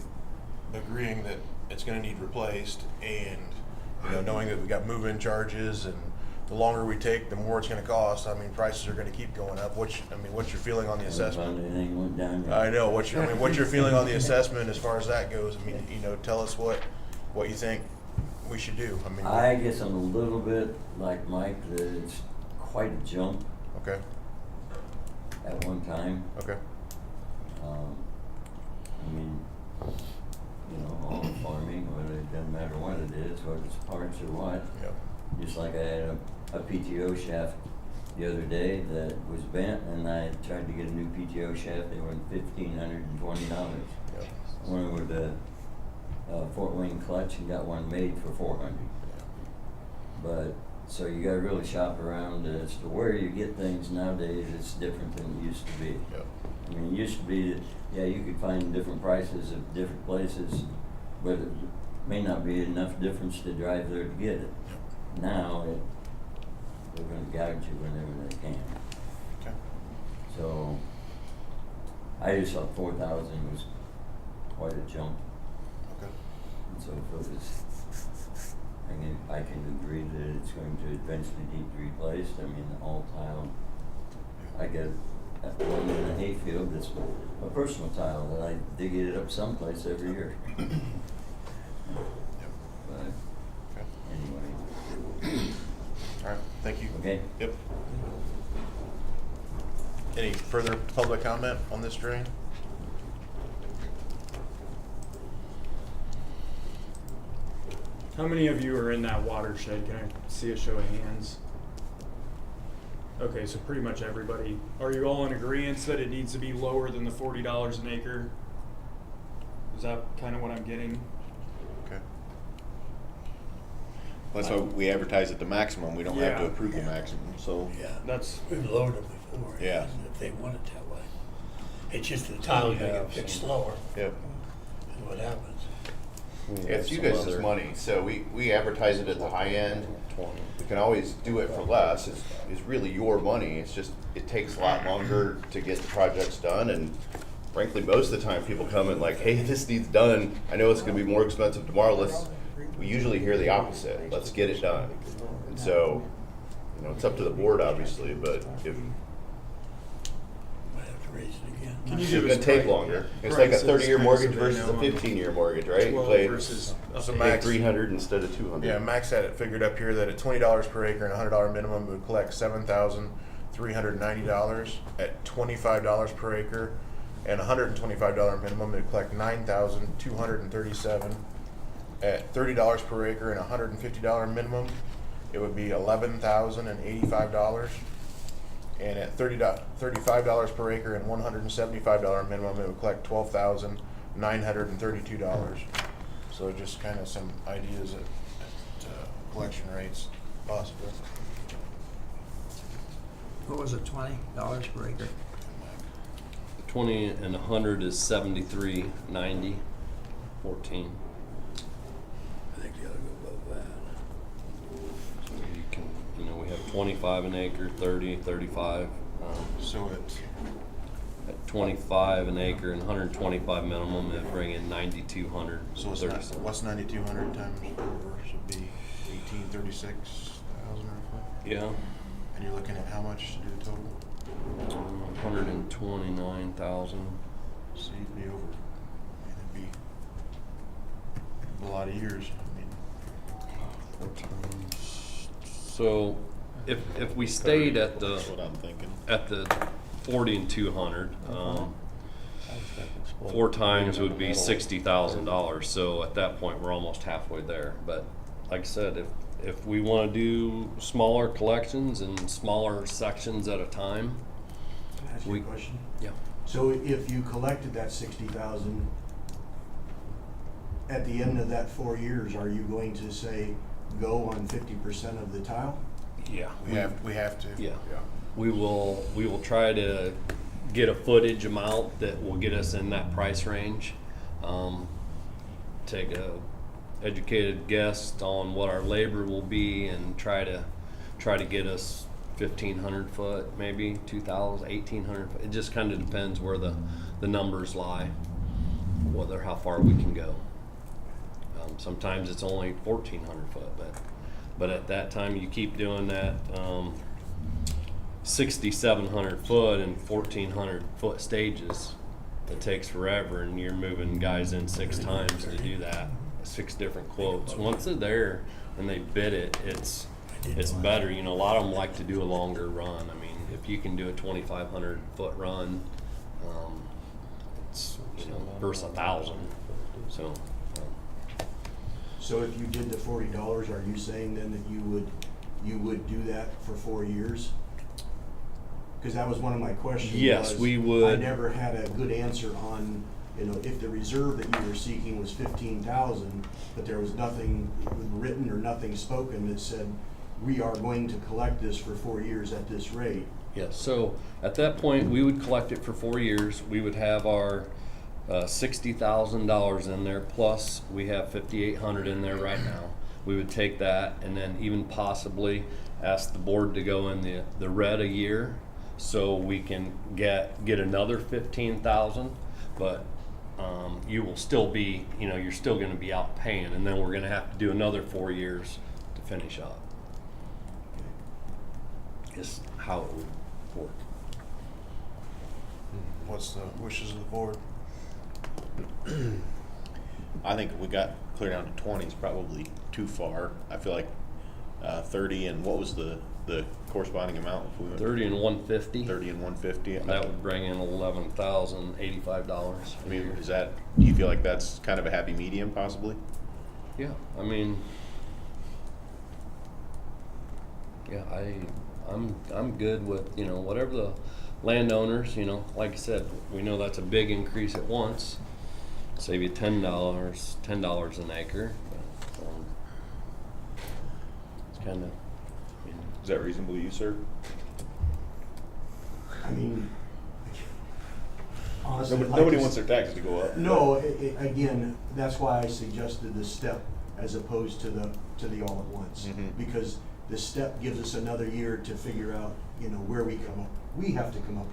Speaker 1: agreeing that it's gonna need replaced and, knowing that we got move-in charges and the longer we take, the more it's gonna cost, I mean, prices are gonna keep going up. What's your feeling on the assessment?
Speaker 9: Anything went down yet.
Speaker 1: I know, what's your feeling on the assessment as far as that goes? I mean, tell us what you think we should do. I mean,
Speaker 9: I guess I'm a little bit like Mike, that it's quite a jump
Speaker 1: okay,
Speaker 9: at one time.
Speaker 1: okay,
Speaker 9: I mean, all farming, whether it doesn't matter what it is, whether it's parts or what.
Speaker 1: yeah,
Speaker 9: Just like I had a PTO shaft the other day that was bent, and I tried to get a new PTO shaft. They were $1,520.
Speaker 1: yeah.
Speaker 9: Went over to Fort Wayne Clutch and got one made for $400. But so you got to really shop around as to where you get things nowadays. It's different than it used to be.
Speaker 1: Yeah.
Speaker 9: I mean, it used to be that, yeah, you could find different prices at different places, but it may not be enough difference to drive there to get it. Now, they're going to gouge you whenever they can.
Speaker 1: Okay.
Speaker 9: So, I just thought 4,000 was quite a jump.
Speaker 1: Okay.
Speaker 9: And so if it was, I can agree that it's going to eventually need to be replaced. I mean, all tile, I get one in the hayfield that's a personal tile that I dig it up someplace every year. But
Speaker 1: Okay.
Speaker 9: anyway,
Speaker 1: All right, thank you.
Speaker 9: okay.
Speaker 1: Yep. Any further public comment on this drain?
Speaker 11: How many of you are in that watershed? Can I see a show of hands? Okay, so pretty much everybody. Are you all in agreement that it needs to be lower than the $40 an acre? Is that kind of what I'm getting?
Speaker 1: Okay.
Speaker 4: That's why we advertise at the maximum. We don't have to
Speaker 11: Yeah.
Speaker 4: approve the maximum, so.
Speaker 5: Yeah,
Speaker 11: That's
Speaker 5: we've lowered them before.
Speaker 4: Yeah.
Speaker 5: If they want it that way. It's just the tile
Speaker 2: We
Speaker 5: gonna
Speaker 2: have
Speaker 5: get fixed
Speaker 2: some-
Speaker 5: slower,
Speaker 4: Yep.
Speaker 5: is what happens.
Speaker 4: It's you guys' money, so we advertise it at the high end.
Speaker 2: 20.
Speaker 4: We can always do it for less. It's really your money. It's just, it takes a lot longer to get the projects done, and frankly, most of the time people come and like, hey, this needs done. I know it's gonna be more expensive tomorrow. We usually hear the opposite. Let's get it done. And so, it's up to the board obviously, but if
Speaker 5: Might have to raise it again.
Speaker 11: Can you
Speaker 4: it's
Speaker 11: give
Speaker 4: gonna
Speaker 11: us
Speaker 4: take
Speaker 11: pri-
Speaker 4: longer. It's like a
Speaker 11: prices
Speaker 4: 30-year
Speaker 11: kind of
Speaker 4: mortgage
Speaker 11: so they
Speaker 4: versus a
Speaker 11: know on
Speaker 4: 15-year mortgage, right? You
Speaker 11: 12
Speaker 4: pay
Speaker 11: versus
Speaker 1: So
Speaker 11: up
Speaker 1: Max-
Speaker 4: 300 instead of 200.
Speaker 1: Yeah, Max had it figured up here that at $20 per acre and $100 minimum, we would collect $7,390. At $25 per acre, and $125 minimum, it would collect 9,237. At $30 per acre and $150 minimum, it would be $11,085. And at $35 per acre and $175 minimum, it would collect $12,932. So just kind of some ideas at collection rates possible.
Speaker 6: What was it, $20 per acre?
Speaker 2: 20 and 100 is 73.90, 14.
Speaker 6: I think you ought to go above that.
Speaker 2: So you can, we have 25 an acre, 30, 35.
Speaker 1: So it's
Speaker 2: At 25 an acre and 125 minimum, it'd bring in 9,200.
Speaker 1: so what's 9,200 times 4 should be 1836,000 roughly.
Speaker 2: Yeah,
Speaker 1: And you're looking at how much to do the total?
Speaker 2: 129,000.
Speaker 1: So you'd be over. It'd be a lot of years. I mean,
Speaker 2: 4 times. So if we stayed at the
Speaker 12: That's what I'm thinking.
Speaker 2: at the 40 and 200,
Speaker 10: I was thinking split
Speaker 2: 4 times
Speaker 10: in the
Speaker 2: would be
Speaker 10: middle.
Speaker 2: $60,000. So at that point, we're almost halfway there. But like I said, if we want to do smaller collections and smaller sections at a time,
Speaker 7: Can I ask you a question?
Speaker 2: yeah.
Speaker 7: So if you collected that 60,000, at the end of that 4 years, are you going to say, go on 50% of the tile?
Speaker 2: Yeah.
Speaker 1: we have to.
Speaker 2: Yeah. We will try to get a footage amount that will get us in that price range. Take a educated guess on what our labor will be and try to get us 1,500 foot, maybe 2,000, 1,800 foot. It just kind of depends where the numbers lie, how far we can go. Sometimes it's only 1,400 foot, but at that time you keep doing that 6,700 foot and 1,400 foot stages. It takes forever, and you're moving guys in 6 times to do that. 6 different quotes. Once they're there and they bid it, it's better. A lot of them like to do a longer run. I mean, if you can do a 2,500 foot run, it's versus 1,000. So.
Speaker 7: So if you did the $40, are you saying then that you would do that for 4 years? Because that was one of my questions.
Speaker 2: Yes, we would.
Speaker 7: I never had a good answer on, if the reserve that you were seeking was 15,000, but there was nothing written or nothing spoken that said, we are going to collect this for 4 years at this rate.
Speaker 2: Yes, so at that point, we would collect it for 4 years. We would have our $60,000 in there, plus we have 5,800 in there right now. We would take that and then even possibly ask the board to go in the red a year, so we can get another 15,000. But you will still be, you're still going to be out paying, and then we're going to have to do another 4 years to finish up. Is how it would work.
Speaker 1: What's the wishes of the board?
Speaker 12: I think if we got clear down to 20 is probably too far. I feel like 30 and what was the corresponding amount? If we went
Speaker 2: 30 and 150.
Speaker 12: 30 and 150.
Speaker 2: That would bring in $11,085.
Speaker 12: I mean, do you feel like that's kind of a happy medium possibly?
Speaker 2: Yeah, I mean, yeah, I'm good with, whatever the landowners, like I said, we know that's a big increase at once. Save you $10 an acre. But, it's kind of,
Speaker 12: Is that reasonable to you, sir?
Speaker 7: I mean, honestly,
Speaker 12: Nobody wants their taxes to go up.
Speaker 7: No, again, that's why I suggested the step as opposed to the all at once.
Speaker 12: Mhm.
Speaker 7: Because the step gives us another year to figure out, where we come up. We have to come up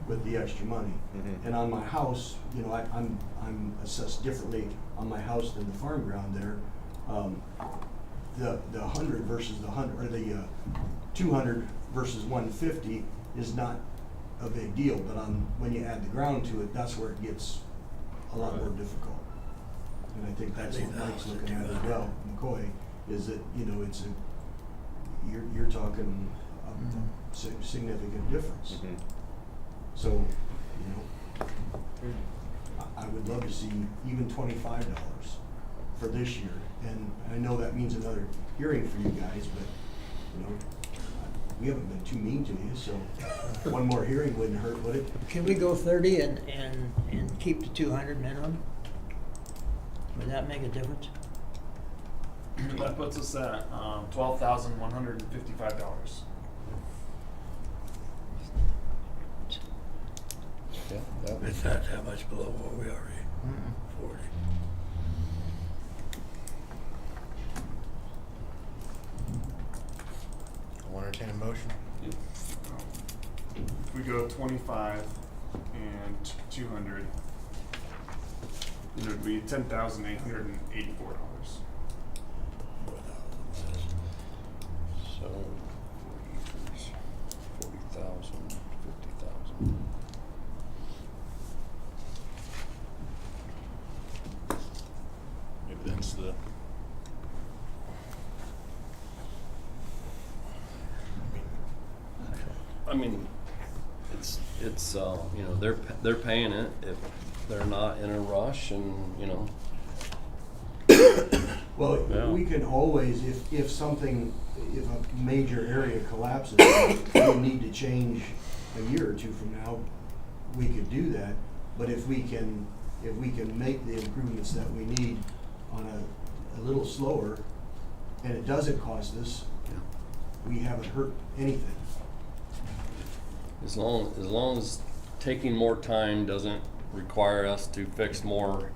Speaker 7: with the extra money.
Speaker 12: Mhm.
Speaker 7: And on my house, I'm assessed differently on my house than the farm ground there. The 100 versus the 100, or the 200 versus 150 is not a big deal, but when you add the ground to it, that's where it gets a lot more difficult. And I think that's what Mike's looking at as well, McCoy, is that, you're talking a significant difference.
Speaker 12: Mhm.
Speaker 7: So, I would love to see even $25 for this year. And I know that means another hearing for you guys, but, you know, we haven't been too mean to you, so one more hearing wouldn't hurt, would it?
Speaker 6: Can we go 30 and keep the 200 minimum? Would that make a difference?
Speaker 11: That puts us at $12,155.
Speaker 2: Yeah, that
Speaker 5: It's not that much below what we already, 40.
Speaker 1: I'll entertain a motion.
Speaker 11: If we go 25 and 200, it would be $10,884.
Speaker 2: So 40,000, 50,000.
Speaker 12: Maybe that's the,
Speaker 2: I mean, it's you know, they're paying it if they're not in a rush, and you know.
Speaker 7: Well,
Speaker 10: Yeah.
Speaker 7: we can always, if something, if a major area collapses, we need to change a year or two from now, we could do that. But if we can make the improvements that we need on a little slower, and it doesn't cost us, we haven't hurt anything.
Speaker 2: As long as taking more time doesn't require us to fix more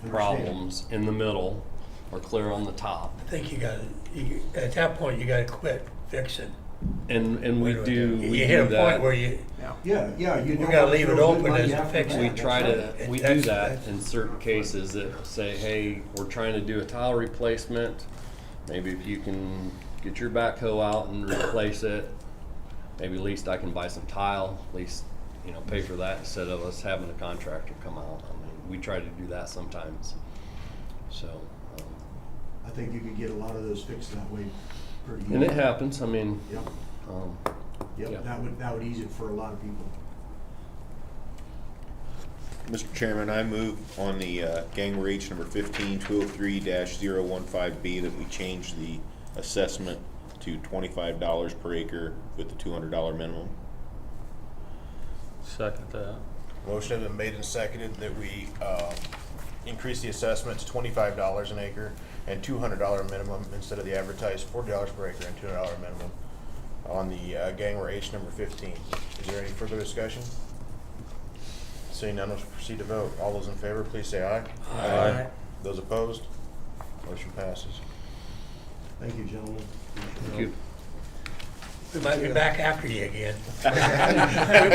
Speaker 2: problems in the middle or clear on the top.
Speaker 5: I think at that point, you gotta quit fixing.
Speaker 2: And we do
Speaker 5: You
Speaker 2: we
Speaker 5: hit
Speaker 2: do
Speaker 5: a point
Speaker 2: that.
Speaker 5: where you,
Speaker 7: Yeah, you
Speaker 5: we
Speaker 7: don't
Speaker 5: gotta
Speaker 7: have to
Speaker 5: leave it
Speaker 7: throw good
Speaker 5: open
Speaker 7: money
Speaker 5: as a
Speaker 7: after
Speaker 5: fix.
Speaker 7: bad.
Speaker 2: We
Speaker 7: That's
Speaker 2: try
Speaker 7: right.
Speaker 2: to we do
Speaker 5: That's-
Speaker 2: that
Speaker 5: that's-
Speaker 2: in certain cases that say, hey, we're trying to do a tile replacement. Maybe if you can get your backhoe out and replace it, maybe at least I can buy some tile, at least, you know, pay for that instead of us having a contractor come out. I mean, we try to do that sometimes. So,
Speaker 7: I think you could get a lot of those fixed that way pretty easy.
Speaker 2: and it happens. I mean,
Speaker 7: Yep,
Speaker 2: yeah.
Speaker 7: that would ease it for a lot of people.
Speaker 12: Mr. Chairman, I move on the GANGWER H number 15-203-015B that we change the assessment to $25 per acre with the $200 minimum.
Speaker 10: Second that.
Speaker 1: Motion has been made and seconded that we increase the assessment to $25 an acre and $200 minimum instead of the advertised $40 per acre and $200 minimum on the GANGWER H number 15. Is there any further discussion? Seeing none, let's proceed to vote. All those in favor, please say aye.
Speaker 10: Aye.
Speaker 1: Those opposed? Motion passes.
Speaker 7: Thank you, gentlemen.
Speaker 2: Thank you.
Speaker 5: we might be back after you again. We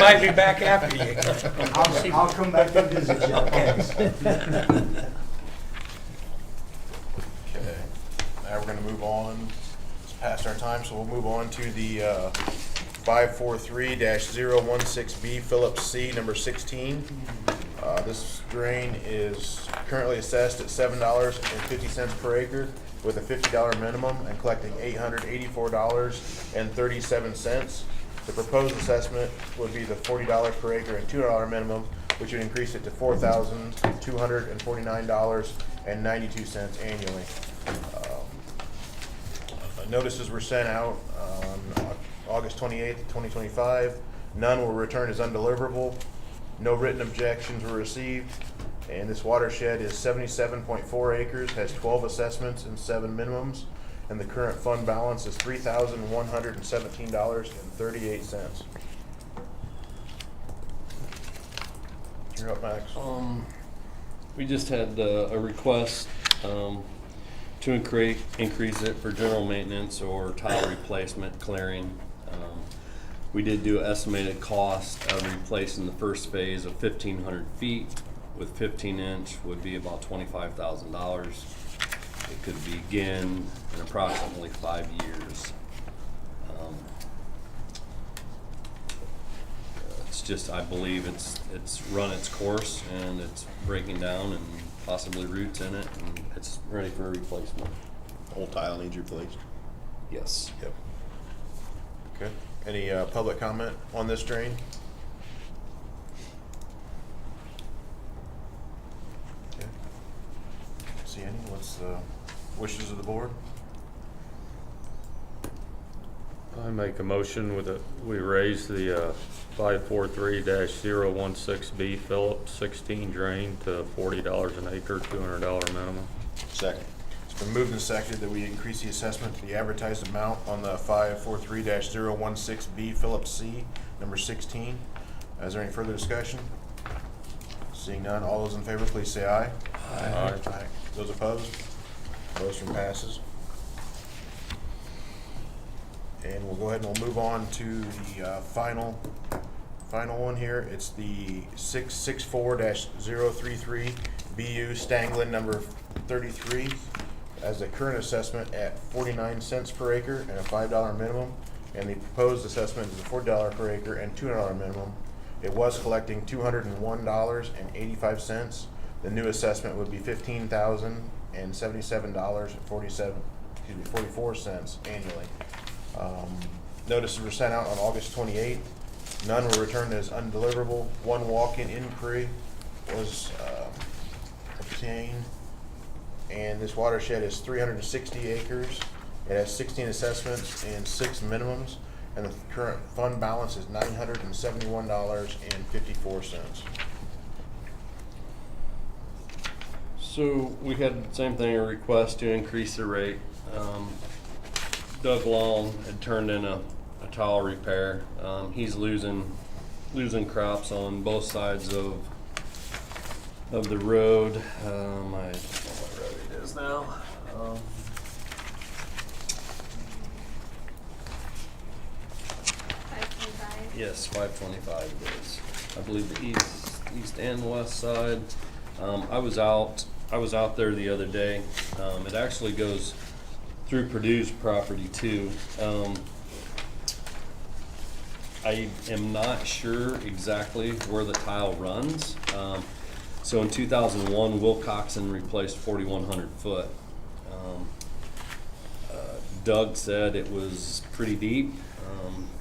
Speaker 5: might be back after you again.
Speaker 7: I'll come back and visit you, I promise.
Speaker 1: Okay. Now we're gonna move on. It's past our time, so we'll move on to the 543-016B Phillips C number 16. This drain is currently assessed at $7.50 per acre with a $50 minimum and collecting $884.37. The proposed assessment would be the $40 per acre and $200 minimum, which would increase it to $4,249.92 annually. Notices were sent out on August 28th, 2025. None were returned as undeliverable. No written objections were received. And this watershed is 77.4 acres, has 12 assessments and 7 minimums. And the current fund balance is $3,117.38. You're up, Max.
Speaker 2: We just had a request to increase it for general maintenance or tile replacement, clearing. We did do an estimated cost of replacing the first phase of 1,500 feet with 15-inch would be about $25,000. It could begin in approximately 5 years. It's just, I believe it's run its course and it's breaking down and possibly roots in it, and it's ready for a replacement.
Speaker 12: Whole tile needs replaced.
Speaker 2: Yes.
Speaker 1: Yep. Okay. Any public comment on this drain? What's the wishes of the board?
Speaker 10: I make a motion with we raise the 543-016B Phillips 16 drain to $40 an acre, $200 minimum.
Speaker 12: Second.
Speaker 1: It's been moved and seconded that we increase the assessment to the advertised amount on the 543-016B Phillips C, number 16. Is there any further discussion? Seeing none, all those in favor, please say aye.
Speaker 10: Aye.
Speaker 1: Aye. Those opposed? Motion passes. And we'll go ahead and we'll move on to the final one here. It's the 664-033 BU STANGLAND number 33 as a current assessment at 49 cents per acre and a $5 minimum. And the proposed assessment is a $40 per acre and $200 minimum. It was collecting $201.85. The new assessment would be $15,077.44 annually. Notices were sent out on August 28th. None were returned as undeliverable. One walk-in inquiry was obtained. And this watershed is 360 acres. It has 16 assessments and 6 minimums. And the current fund balance is $971.54.
Speaker 2: So we had the same thing, a request to increase the rate. Doug Long had turned in a tile repair. He's losing crops on both sides of the road. I don't know what road it is now.
Speaker 8: 525.
Speaker 2: Yes, 525 it is. I believe the east and west side. I was out there the other day. It actually goes through Purdue's property too. I am not sure exactly where the tile runs. So in 2001, Wilcoxon replaced 4,100 foot. Doug said it was pretty deep,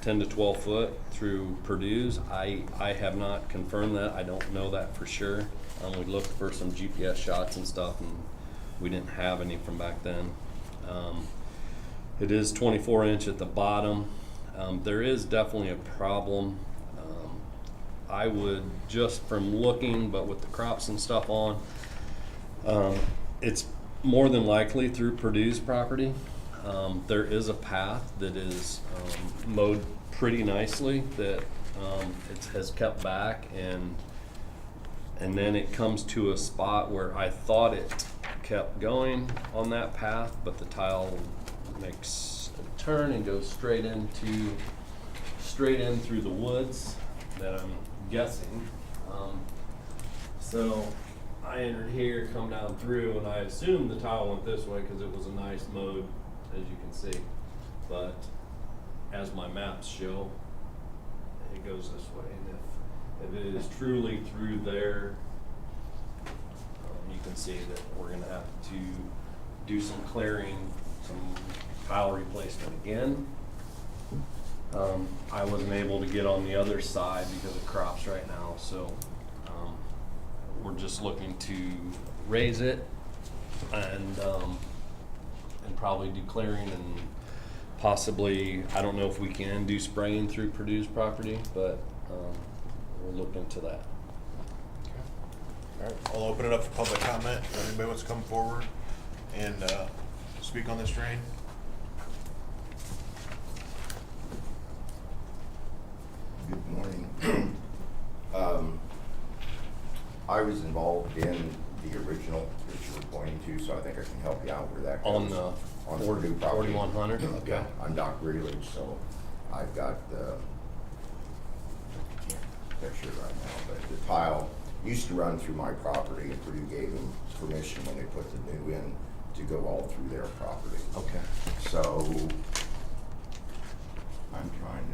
Speaker 2: 10 to 12 foot through Purdue's. I have not confirmed that. I don't know that for sure. We looked for some GPS shots and stuff, and we didn't have any from back then. It is 24 inch at the bottom. There is definitely a problem. I would, just from looking, but with the crops and stuff on, it's more than likely through Purdue's property. There is a path that is mowed pretty nicely that it has kept back, and then it comes to a spot where I thought it kept going on that path, but the tile makes a turn and goes straight in through the woods that I'm guessing. So I entered here, come down through, and I assumed the tile went this way because it was a nice mode, as you can see. But as my maps show, it goes this way. And if it is truly through there, you can see that we're gonna have to do some clearing, some tile replacement again. I wasn't able to get on the other side because of crops right now, so we're just looking to raise it and probably do clearing and possibly, I don't know if we can do spraying through Purdue's property, but we'll look into that.
Speaker 1: All right, I'll open it up for public comment. If anybody wants to come forward and speak on this drain?
Speaker 13: Good morning. I was involved in the original that you were pointing to, so I think I can help you out where that goes.
Speaker 2: On the
Speaker 13: Purdue property.
Speaker 2: 4100? Okay.
Speaker 13: Yeah, I'm Doc Greelage, so I've got the picture right now, but the tile used to run through my property, and Purdue gave them permission when they put the new in to go all through their property.
Speaker 2: Okay.
Speaker 13: So I'm trying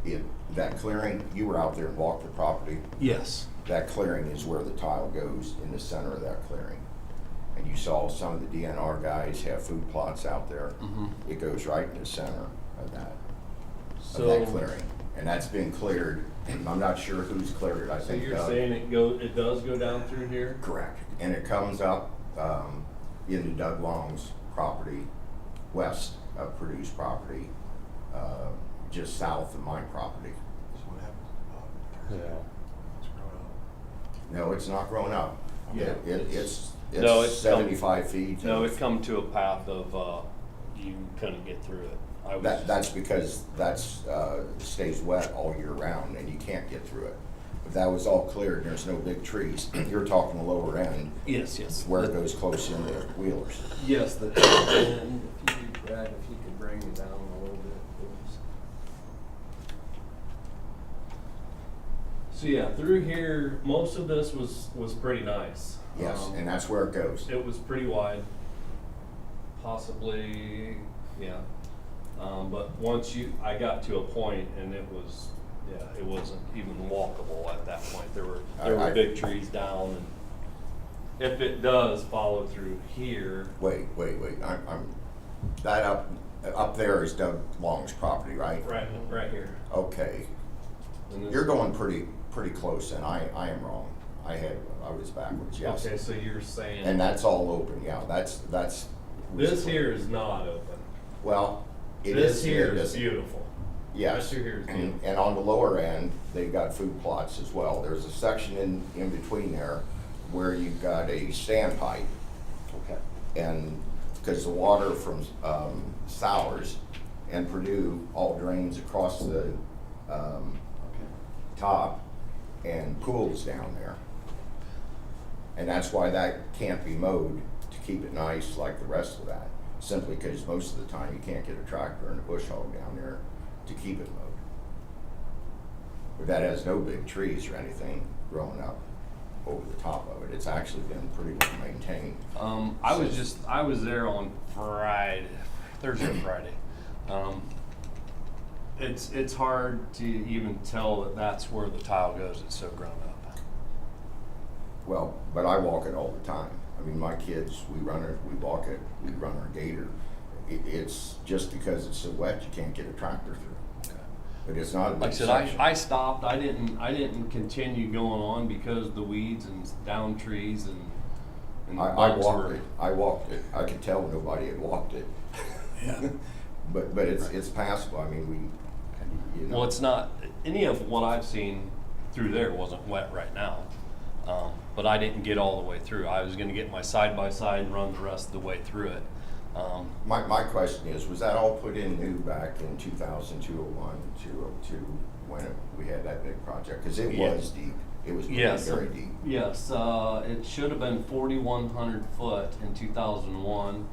Speaker 13: to, that clearing, you were out there and walked the property.
Speaker 2: Yes.
Speaker 13: That clearing is where the tile goes, in the center of that clearing. And you saw some of the DNR guys have food plots out there.
Speaker 2: Mm-hmm.
Speaker 13: It goes right in the center of that
Speaker 2: So
Speaker 13: clearing. And that's been cleared. I'm not sure who's cleared it. I
Speaker 2: So
Speaker 13: think
Speaker 2: you're saying it does go down through here?
Speaker 13: correct. and it comes up, into Doug Long's property, west of Purdue's property, just south of my property.
Speaker 1: So what happens?
Speaker 10: Yeah.
Speaker 1: It's grown up.
Speaker 13: No, it's not grown up.
Speaker 2: Yeah.
Speaker 13: It's
Speaker 2: No, it's
Speaker 13: 75 feet.
Speaker 2: No, it come to a path of, you couldn't get through it. I was
Speaker 13: That's because stays wet all year round and you can't get through it. If that was all cleared and there's no big trees, you're talking the lower end
Speaker 2: Yes, yes.
Speaker 13: where it goes close into Wheelers.
Speaker 2: Yes, the top end, if you, Brad, if you could bring it down a little bit, please. So yeah, through here, most of this was pretty nice.
Speaker 13: Yes, and that's where it goes.
Speaker 2: It was pretty wide, possibly, yeah. But once I got to a point and it was, yeah, it wasn't even walkable at that point. There were big trees down, and if it does follow through here.
Speaker 13: Wait. I'm that up there is Doug Long's property, right?
Speaker 2: Right here.
Speaker 13: Okay.
Speaker 2: And this-
Speaker 13: You're going pretty close, and I am wrong. I was backwards. Yes.
Speaker 2: Okay, so you're saying.
Speaker 13: And that's all open. Yeah, that's.
Speaker 2: This here is not open.
Speaker 13: Well, it
Speaker 2: This
Speaker 13: is.
Speaker 2: here
Speaker 13: it
Speaker 2: is
Speaker 13: isn't.
Speaker 2: beautiful.
Speaker 13: Yes.
Speaker 2: This here is beautiful.
Speaker 13: And on the lower end, they've got food plots as well. There's a section in between there where you've got a standpipe.
Speaker 2: Okay.
Speaker 13: And because the water from Sowers and Purdue all drains across the top and pools down there. And that's why that can't be mowed to keep it nice like the rest of that. Simply because most of the time you can't get a tractor and a bush hog down there to keep it mowed. But that has no big trees or anything growing up over the top of it. It's actually been pretty well maintained.
Speaker 2: I was there on Thursday or Friday. It's hard to even tell that that's where the tile goes. It's so grown up.
Speaker 13: Well, but I walk it all the time. I mean, my kids, we run it, we walk it, we run our gator. It's just because it's so wet, you can't get a tractor through.
Speaker 2: Okay.
Speaker 13: But it's not a big
Speaker 2: Like I said,
Speaker 13: section.
Speaker 2: I stopped. I didn't continue going on because the weeds and down trees and the
Speaker 13: I
Speaker 2: bugs
Speaker 13: walked
Speaker 2: were.
Speaker 13: it. I walked it. I could tell nobody had walked it.
Speaker 5: Yeah.
Speaker 13: But it's passable. I mean, you know.
Speaker 2: Well, it's not any of what I've seen through there wasn't wet right now. But I didn't get all the way through. I was going to get my side-by-side and run the rest of the way through it.
Speaker 13: My question is, was that all put in new back in 2000, 2001, 2002 when we had that big project? Because it was deep. It was very deep.
Speaker 2: Yes, it should have been 4,100 foot in 2001,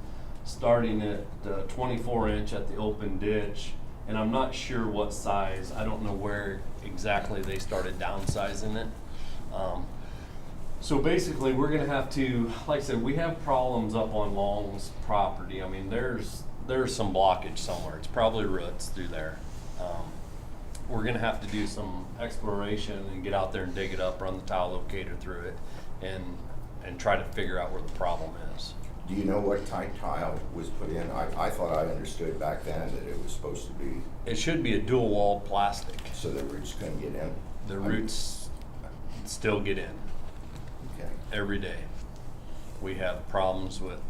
Speaker 2: starting at 24 inch at the open ditch. And I'm not sure what size. I don't know where exactly they started downsizing it. So basically, we're gonna have to, like I said, we have problems up on Long's property. I mean, there's some blockage somewhere. It's probably roots through there. We're gonna have to do some exploration and get out there and dig it up, run the tile locator through it, and try to figure out where the problem is.
Speaker 13: Do you know what type tile was put in? I thought I understood back then that it was supposed to be
Speaker 2: It should be a dual wall plastic.
Speaker 13: so the roots couldn't get in.
Speaker 2: The roots still get in.
Speaker 13: Okay.
Speaker 2: Every day. We have problems with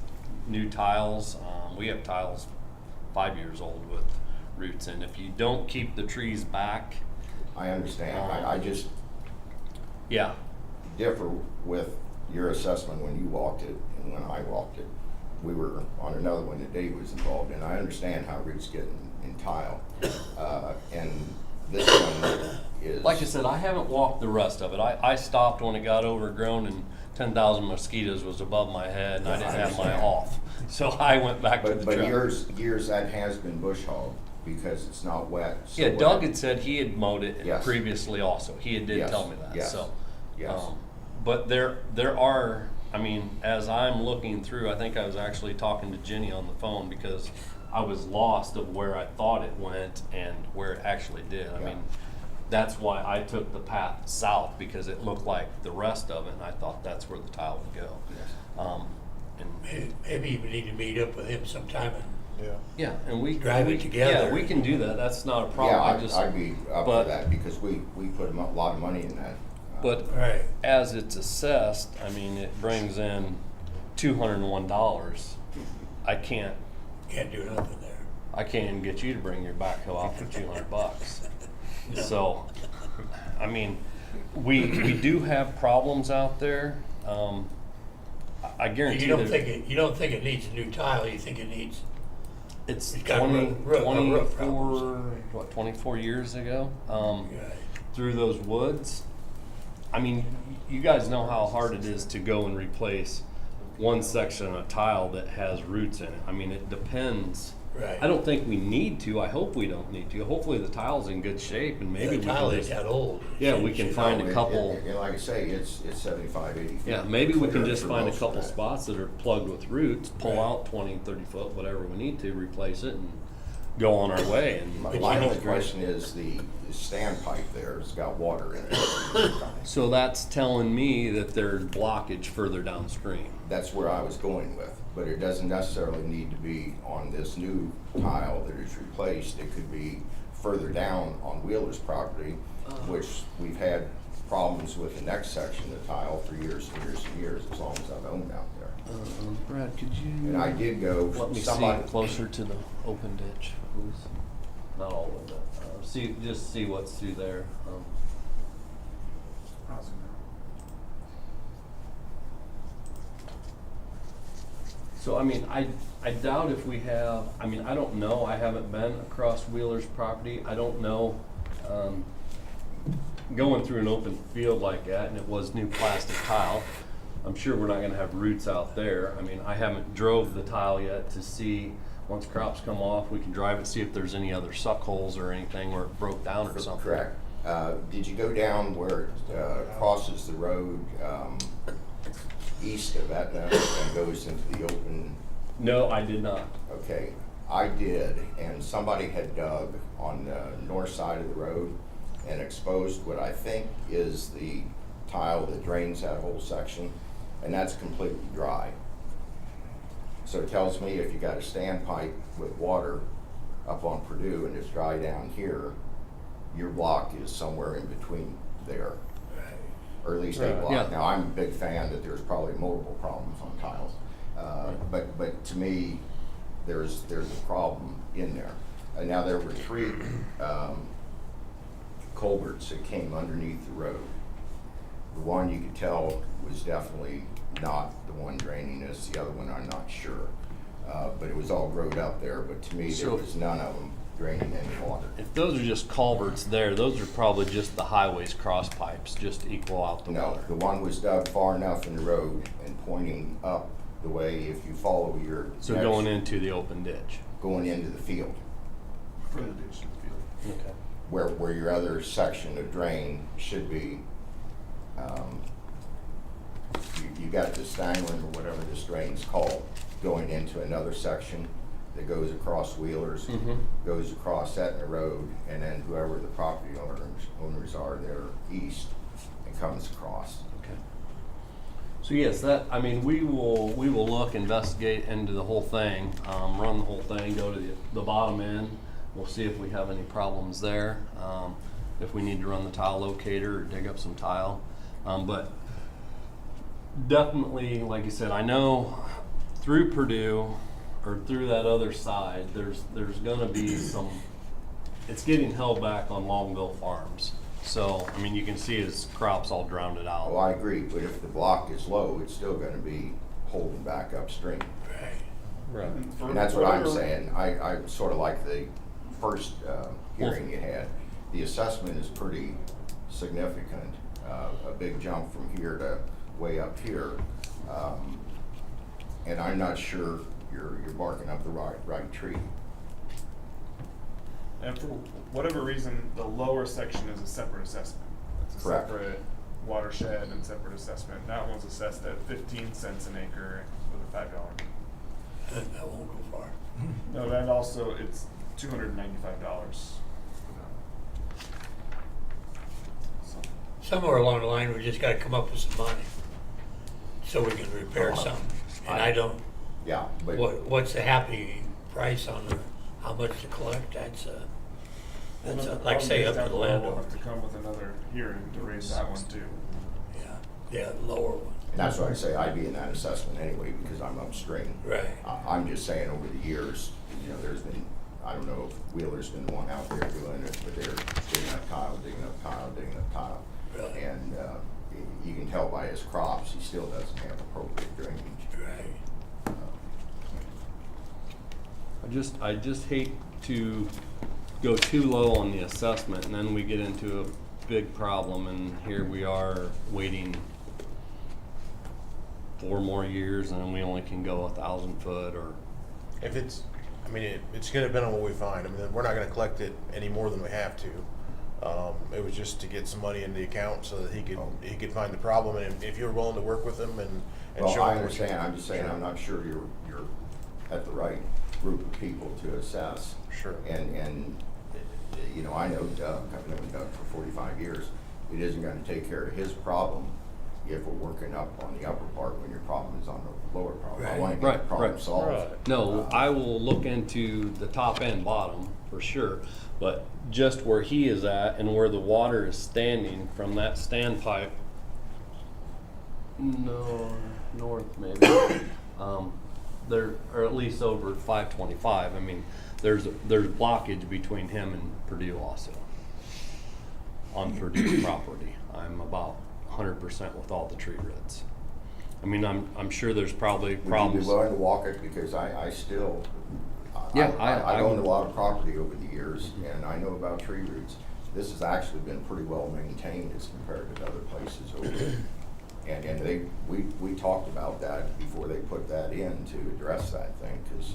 Speaker 2: new tiles. We have tiles 5 years old with roots, and if you don't keep the trees back,
Speaker 13: I understand. I just
Speaker 2: yeah,
Speaker 13: differ with your assessment when you walked it and when I walked it. We were on another one that Dave was involved in. I understand how roots get in tile. And this one is...
Speaker 2: like I said, I haven't walked the rest of it. I stopped when it got overgrown and 10,000 mosquitoes was above my head and I didn't have my off. So I went back to the
Speaker 13: But
Speaker 2: truck.
Speaker 13: years that has been bush hog because it's not wet. So
Speaker 2: Yeah,
Speaker 13: wet.
Speaker 2: Doug had said he had mowed it
Speaker 13: Yes.
Speaker 2: previously also. He did
Speaker 13: Yes,
Speaker 2: tell me that.
Speaker 13: yes,
Speaker 2: So,
Speaker 13: yes.
Speaker 2: but there are, I mean, as I'm looking through, I think I was actually talking to Jenny on the phone because I was lost of where I thought it went and where it actually did. I
Speaker 13: Yeah.
Speaker 2: mean, that's why I took the path south because it looked like the rest of it and I thought that's where the tile would go.
Speaker 13: Yes.
Speaker 2: And
Speaker 5: Maybe you need to meet up with him sometime and
Speaker 2: yeah, and we
Speaker 5: Drive it together.
Speaker 2: Yeah, we can do that. That's not a problem.
Speaker 13: Yeah,
Speaker 2: I just,
Speaker 13: I'd be up
Speaker 2: but-
Speaker 13: for that because we put a lot of money in that
Speaker 2: But
Speaker 5: Right.
Speaker 2: as it's assessed, I mean, it brings in $201. I can't
Speaker 5: Can't do nothing there.
Speaker 2: I can't even get you to bring your backhoe out for $200. So, I mean, we do have problems out there. I guarantee
Speaker 5: You don't
Speaker 2: that
Speaker 5: think it needs a new tile, you think it needs,
Speaker 2: it's
Speaker 5: it's got a
Speaker 2: 20,
Speaker 5: roof
Speaker 2: 24 years ago,
Speaker 5: right.
Speaker 2: through those woods. I mean, you guys know how hard it is to go and replace one section of tile that has roots in it. I mean, it depends.
Speaker 5: Right.
Speaker 2: I don't think we need to. I hope we don't need to. Hopefully the tile's in good shape and maybe
Speaker 5: The
Speaker 2: we
Speaker 5: tile
Speaker 2: can
Speaker 5: is
Speaker 2: just,
Speaker 5: that old.
Speaker 2: yeah, we can find a couple.
Speaker 13: And like I say, it's 75, 80 feet.
Speaker 2: Yeah, maybe we can
Speaker 13: clear
Speaker 2: just
Speaker 13: for
Speaker 2: find a
Speaker 13: most of
Speaker 2: couple
Speaker 13: that.
Speaker 2: spots that are plugged with roots, pull
Speaker 5: Right.
Speaker 2: out 20, 30 foot, whatever we need to, replace it and go on our way. And
Speaker 13: My only question is the standpipe there has got water in it.
Speaker 2: so that's telling me that there's blockage further downstream.
Speaker 13: That's where I was going with, but it doesn't necessarily need to be on this new tile that is replaced. It could be further down on Wheeler's property, which we've had problems with the next section of tile for years and years and years, as long as I've owned out there.
Speaker 2: Brad, could you
Speaker 13: And I did go,
Speaker 2: let me
Speaker 13: somebody,
Speaker 2: see closer to the open ditch, please? Not all of it. Just see what's through there. So, I mean, I doubt if we have, I mean, I don't know, I haven't been across Wheeler's property, I don't know, going through an open field like that, and it was new plastic tile, I'm sure we're not gonna have roots out there. I mean, I haven't drove the tile yet to see, once crops come off, we can drive it, see if there's any other suck holes or anything where it broke down or something.
Speaker 13: correct. Did you go down where it crosses the road east of Etna and goes into the open?
Speaker 2: No, I did not.
Speaker 13: Okay, I did, and somebody had dug on the north side of the road and exposed what I think is the tile that drains that whole section, and that's completely dry. So it tells me if you got a standpipe with water up on Purdue and it's dry down here, your block is somewhere in between there. Or at least a
Speaker 2: Right,
Speaker 13: block.
Speaker 2: yeah.
Speaker 13: Now, I'm a big fan that there's probably multiple problems on tiles. But to me, there's a problem in there. Now, there were 3 culverts that came underneath the road. The one you could tell was definitely not the one draining this, the other one I'm not sure. But it was all growed up there, but to me, there
Speaker 2: So-
Speaker 13: was none of them draining any water.
Speaker 2: If those are just culverts there, those are probably just the highway's cross pipes, just to equal out the
Speaker 13: No,
Speaker 2: water.
Speaker 13: the one was dug far enough in the road and pointing up the way, if you follow your.
Speaker 2: So
Speaker 13: next-
Speaker 2: going into the open ditch.
Speaker 13: Going into the field,
Speaker 1: Further ditch to the field.
Speaker 2: Okay.
Speaker 13: where your other section of drain should be. You got the Stangland or whatever this drain's called, going into another section that goes across Wheelers,
Speaker 2: Mhm.
Speaker 13: goes across Etna Road, and then whoever the property owners are there east, and comes across.
Speaker 2: Okay. So yes, that, I mean, we will look, investigate into the whole thing, run the whole thing, go to the bottom end. We'll see if we have any problems there, if we need to run the tile locator or dig up some tile. But definitely, like you said, I know through Purdue or through that other side, there's gonna be some, it's getting held back on Longville Farms. So, I mean, you can see his crops all drowned it out.
Speaker 13: Oh, I agree, but if the block is low, it's still gonna be holding back upstream.
Speaker 10: Right.
Speaker 13: And that's what I'm saying. I sort of like the first hearing you had. The assessment is pretty significant, a big jump from here to way up here. And I'm not sure you're barking up the right tree.
Speaker 11: And for whatever reason, the lower section is a separate assessment. It's a
Speaker 13: Correct.
Speaker 11: separate watershed and separate assessment. That one's assessed at 15 cents an acre with a $5.
Speaker 5: That won't go far.
Speaker 11: No, that also, it's $295. So,
Speaker 5: Somewhere along the line, we just gotta come up with some money, so we can repair something. And I don't,
Speaker 13: Yeah, but
Speaker 5: what's the happy price on how much to collect, that's That's,
Speaker 11: Well, the
Speaker 5: like say up
Speaker 11: problem is
Speaker 5: to the
Speaker 11: down below,
Speaker 5: landowner.
Speaker 11: We'll have to come with another hearing to raise that one too.
Speaker 5: Yeah, lower one.
Speaker 13: And that's why I say I'd be in that assessment anyway, because I'm upstream.
Speaker 5: Right.
Speaker 13: I'm just saying over the years, you know, there's been, I don't know if Wheeler's been the one out there doing it, but they're digging up tile, digging up tile, digging up tile.
Speaker 5: Really?
Speaker 13: And, you can tell by his crops, he still doesn't have appropriate drainage.
Speaker 5: Right.
Speaker 2: I just hate to go too low on the assessment and then we get into a big problem and here we are waiting 4 more years and then we only can go 1,000 foot or.
Speaker 1: If it's, I mean, it's gonna depend on what we find. I mean, we're not gonna collect it any more than we have to. It was just to get some money in the account so that he could find the problem, and if you're willing to work with him and
Speaker 13: Well,
Speaker 1: show
Speaker 13: I
Speaker 1: him.
Speaker 13: understand, I'm just saying, I'm not sure you're at the right group of people to assess.
Speaker 1: Sure.
Speaker 13: And, you know, I know Doug, I've known Doug for 45 years. It isn't gonna take care of his problem if we're working up on the upper part when your problem is on the lower part. I wanna get the
Speaker 2: Right,
Speaker 13: problem
Speaker 2: right.
Speaker 13: solved.
Speaker 2: No, I will look into the top and bottom for sure, but just where he is at and where the water is standing from that standpipe, north maybe, there, or at least over 525. I mean, there's blockage between him and Purdue also. On Purdue's property, I'm about 100% with all the tree roots. I mean, I'm sure there's probably
Speaker 13: Would you
Speaker 2: problems.
Speaker 13: be willing to walk it? Because I still,
Speaker 2: Yeah,
Speaker 13: I
Speaker 2: I
Speaker 13: owned
Speaker 2: would.
Speaker 13: a lot of property over the years, and I know about tree roots. This has actually been pretty well maintained as compared to other places over there. And we talked about that before they put that in to address that thing, because,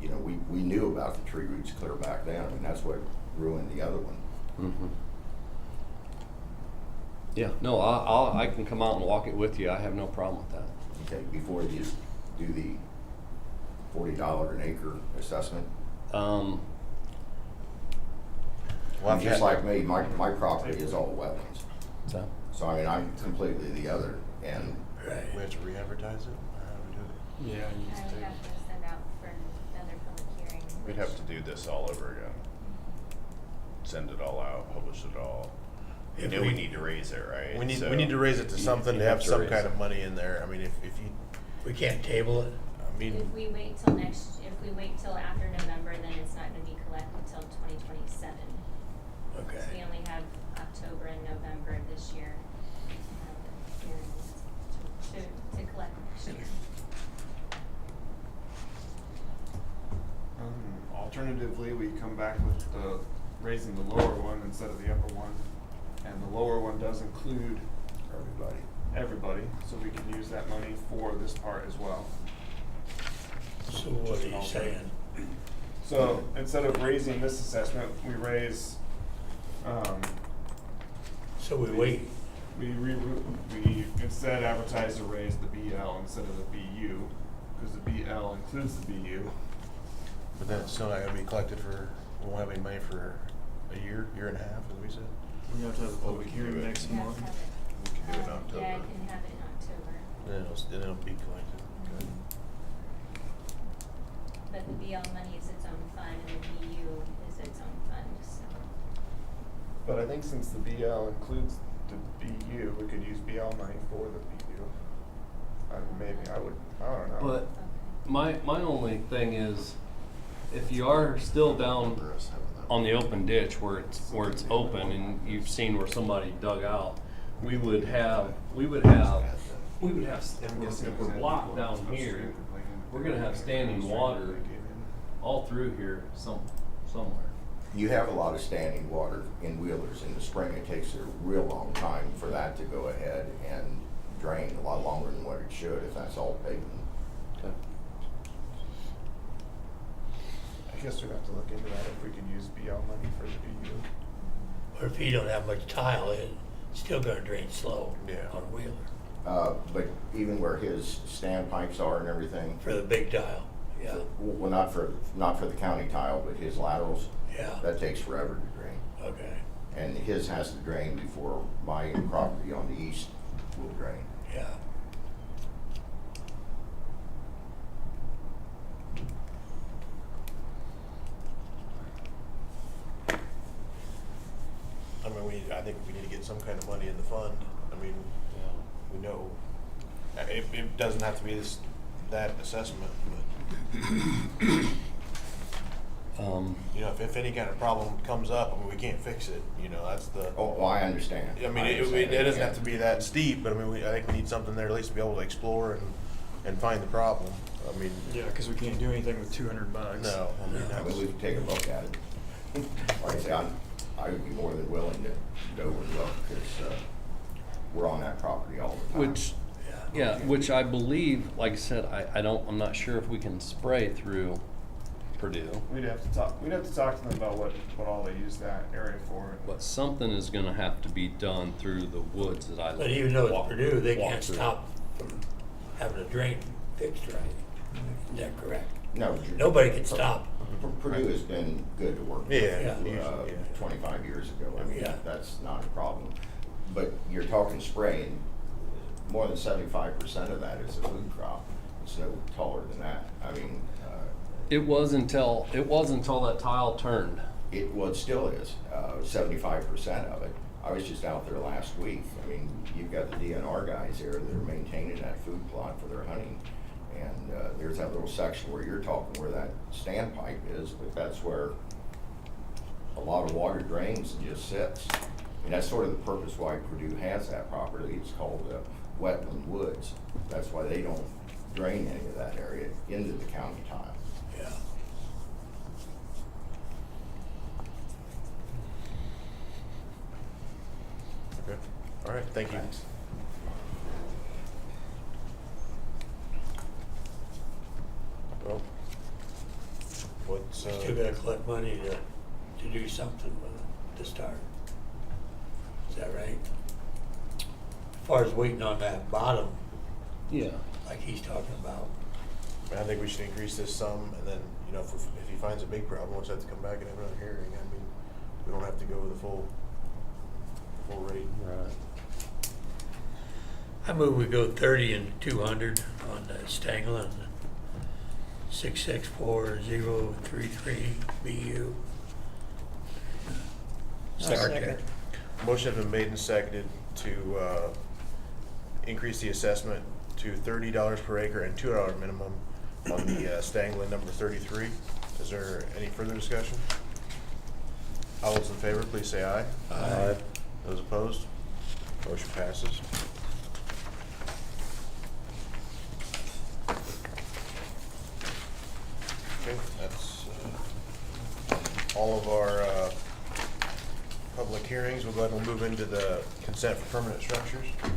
Speaker 13: you know, we knew about the tree roots clear back then. I mean, that's what ruined the other one.
Speaker 2: Mhm. Yeah, no, I can come out and walk it with you. I have no problem with that.
Speaker 13: Okay, before you do the $40 an acre assessment.
Speaker 1: Well, I've
Speaker 13: Just
Speaker 1: had-
Speaker 13: like me, my property is all wetlands.
Speaker 2: So,
Speaker 13: I mean, I'm completely the other, and
Speaker 5: Right.
Speaker 1: We have to re-advertise it, or how do we do it?
Speaker 11: Yeah, you
Speaker 8: I
Speaker 11: just
Speaker 8: would have to send out for another public hearing.
Speaker 12: We'd have to do this all over again. Send it all out, publish it all. We
Speaker 5: If
Speaker 12: know
Speaker 5: we-
Speaker 12: we need to raise it, right?
Speaker 1: We need
Speaker 12: So
Speaker 1: to raise it to
Speaker 12: you-
Speaker 1: something
Speaker 12: you
Speaker 1: to have
Speaker 12: to
Speaker 1: some
Speaker 12: raise
Speaker 1: kind
Speaker 12: it.
Speaker 1: of money in there. I mean, if you,
Speaker 5: We can't table it?
Speaker 1: I mean,
Speaker 8: If we wait till after November, then it's not gonna be collected till 2027.
Speaker 5: Okay.
Speaker 8: So we only have October and November of this year to collect next year.
Speaker 11: Alternatively, we come back with the raising the lower one instead of the upper one, and the lower one does include everybody, so we can use that money for this part as well.
Speaker 5: So what are you saying?
Speaker 11: So instead of raising this assessment, we raise,
Speaker 5: So we wait,
Speaker 11: we instead advertise to raise the BL instead of the BU, because the BL includes the BU.
Speaker 1: but then it's still not gonna be collected for, we won't have any money for a year and a half, as we said.
Speaker 11: We have to have a
Speaker 12: public hearing next
Speaker 8: You have to have it.
Speaker 12: We can do it in
Speaker 8: Yeah, I
Speaker 12: October.
Speaker 8: can have it in October,
Speaker 1: Then it'll be collected. Good.
Speaker 8: but the BL money is its own fund and the BU is its own fund, so.
Speaker 11: But I think since the BL includes the BU, we could use BL money for the BU. Maybe, I don't know.
Speaker 2: but my only thing is, if you are still down on the open ditch where it's open and you've seen where somebody dug out, we would have if we're blocked down here, we're gonna have standing water all through here somewhere.
Speaker 13: you have a lot of standing water in Wheelers. In the spring, it takes a real long time for that to go ahead and drain, a lot longer than what it should if that's all pavement.
Speaker 2: Okay.
Speaker 11: I guess we'd have to look into that if we could use BL money for the BU.
Speaker 5: or if you don't have much tile, it's still gonna drain slow
Speaker 1: Yeah.
Speaker 5: on Wheeler
Speaker 13: But even where his standpipes are and everything,
Speaker 5: for the big tile, yeah,
Speaker 13: well, not for the county tile, but his laterals,
Speaker 5: yeah,
Speaker 13: that takes forever to drain.
Speaker 5: okay,
Speaker 13: And his has to drain before my property on the east will drain.
Speaker 5: yeah.
Speaker 1: I think we need to get some kind of money in the fund. I mean, we know, it doesn't have to be that assessment, but, you know, if any kind of problem comes up, I mean, we can't fix it, you know, that's the.
Speaker 13: Oh, well, I understand.
Speaker 1: I mean, it doesn't have to be that steep, but I mean, I think we need something there at least to be able to explore and find the problem. I mean.
Speaker 14: Yeah, because we can't do anything with $200.
Speaker 1: No, I mean,
Speaker 13: I mean, we can take a look at it. Like I say, I would be more than willing to go and look, because we're on that property all the time.
Speaker 2: Which I believe, like I said, I'm not sure if we can spray through Purdue.
Speaker 11: We'd have to talk to them about what all they use that area for.
Speaker 2: But something is gonna have to be done through the woods that I.
Speaker 5: But even though
Speaker 2: walk-
Speaker 5: it's Purdue, they
Speaker 2: walk
Speaker 5: can't
Speaker 2: through.
Speaker 5: stop from having a drain fixed right. Is that correct?
Speaker 13: No.
Speaker 5: Nobody can stop.
Speaker 13: Purdue has been good to work with.
Speaker 1: Yeah,
Speaker 5: Yeah.
Speaker 13: 25 years ago, I mean,
Speaker 5: Yeah.
Speaker 13: that's not a problem. But you're talking spraying, more than 75% of that is a food crop. It's no taller than that. I mean,
Speaker 2: It was until that tile turned.
Speaker 13: well, it still is, 75% of it. I was just out there last week. I mean, you've got the DNR guys there that are maintaining that food plot for their hunting. And there's that little section where you're talking where that standpipe is, but that's where a lot of water drains and just sits. And that's sort of the purpose why Purdue has that property. It's called wetland woods. That's why they don't drain any of that area into the county tile.
Speaker 5: Yeah.
Speaker 1: Okay, all right, thank you.
Speaker 13: Thanks.
Speaker 1: Well, what's,
Speaker 5: Still gotta collect money to do something with it, to start. Is that right? As far as waiting on that bottom,
Speaker 2: Yeah.
Speaker 5: like he's talking about.
Speaker 1: I think we should increase this sum, and then, you know, if he finds a big problem, we'll just have to come back and have another hearing. I mean, we don't have to go with the full rate.
Speaker 2: Right.
Speaker 5: I move we go 30 and 200 on the STANGLAND 664033 BU.
Speaker 6: Second.
Speaker 1: Motion has been made and seconded to increase the assessment to $30 per acre and $2 minimum on the Stangland number 33. Is there any further discussion? All those in favor, please say aye.
Speaker 2: Aye.
Speaker 1: Those opposed? Motion passes. Okay, that's all of our public hearings. We'll go ahead and move into the consent for permanent structures. I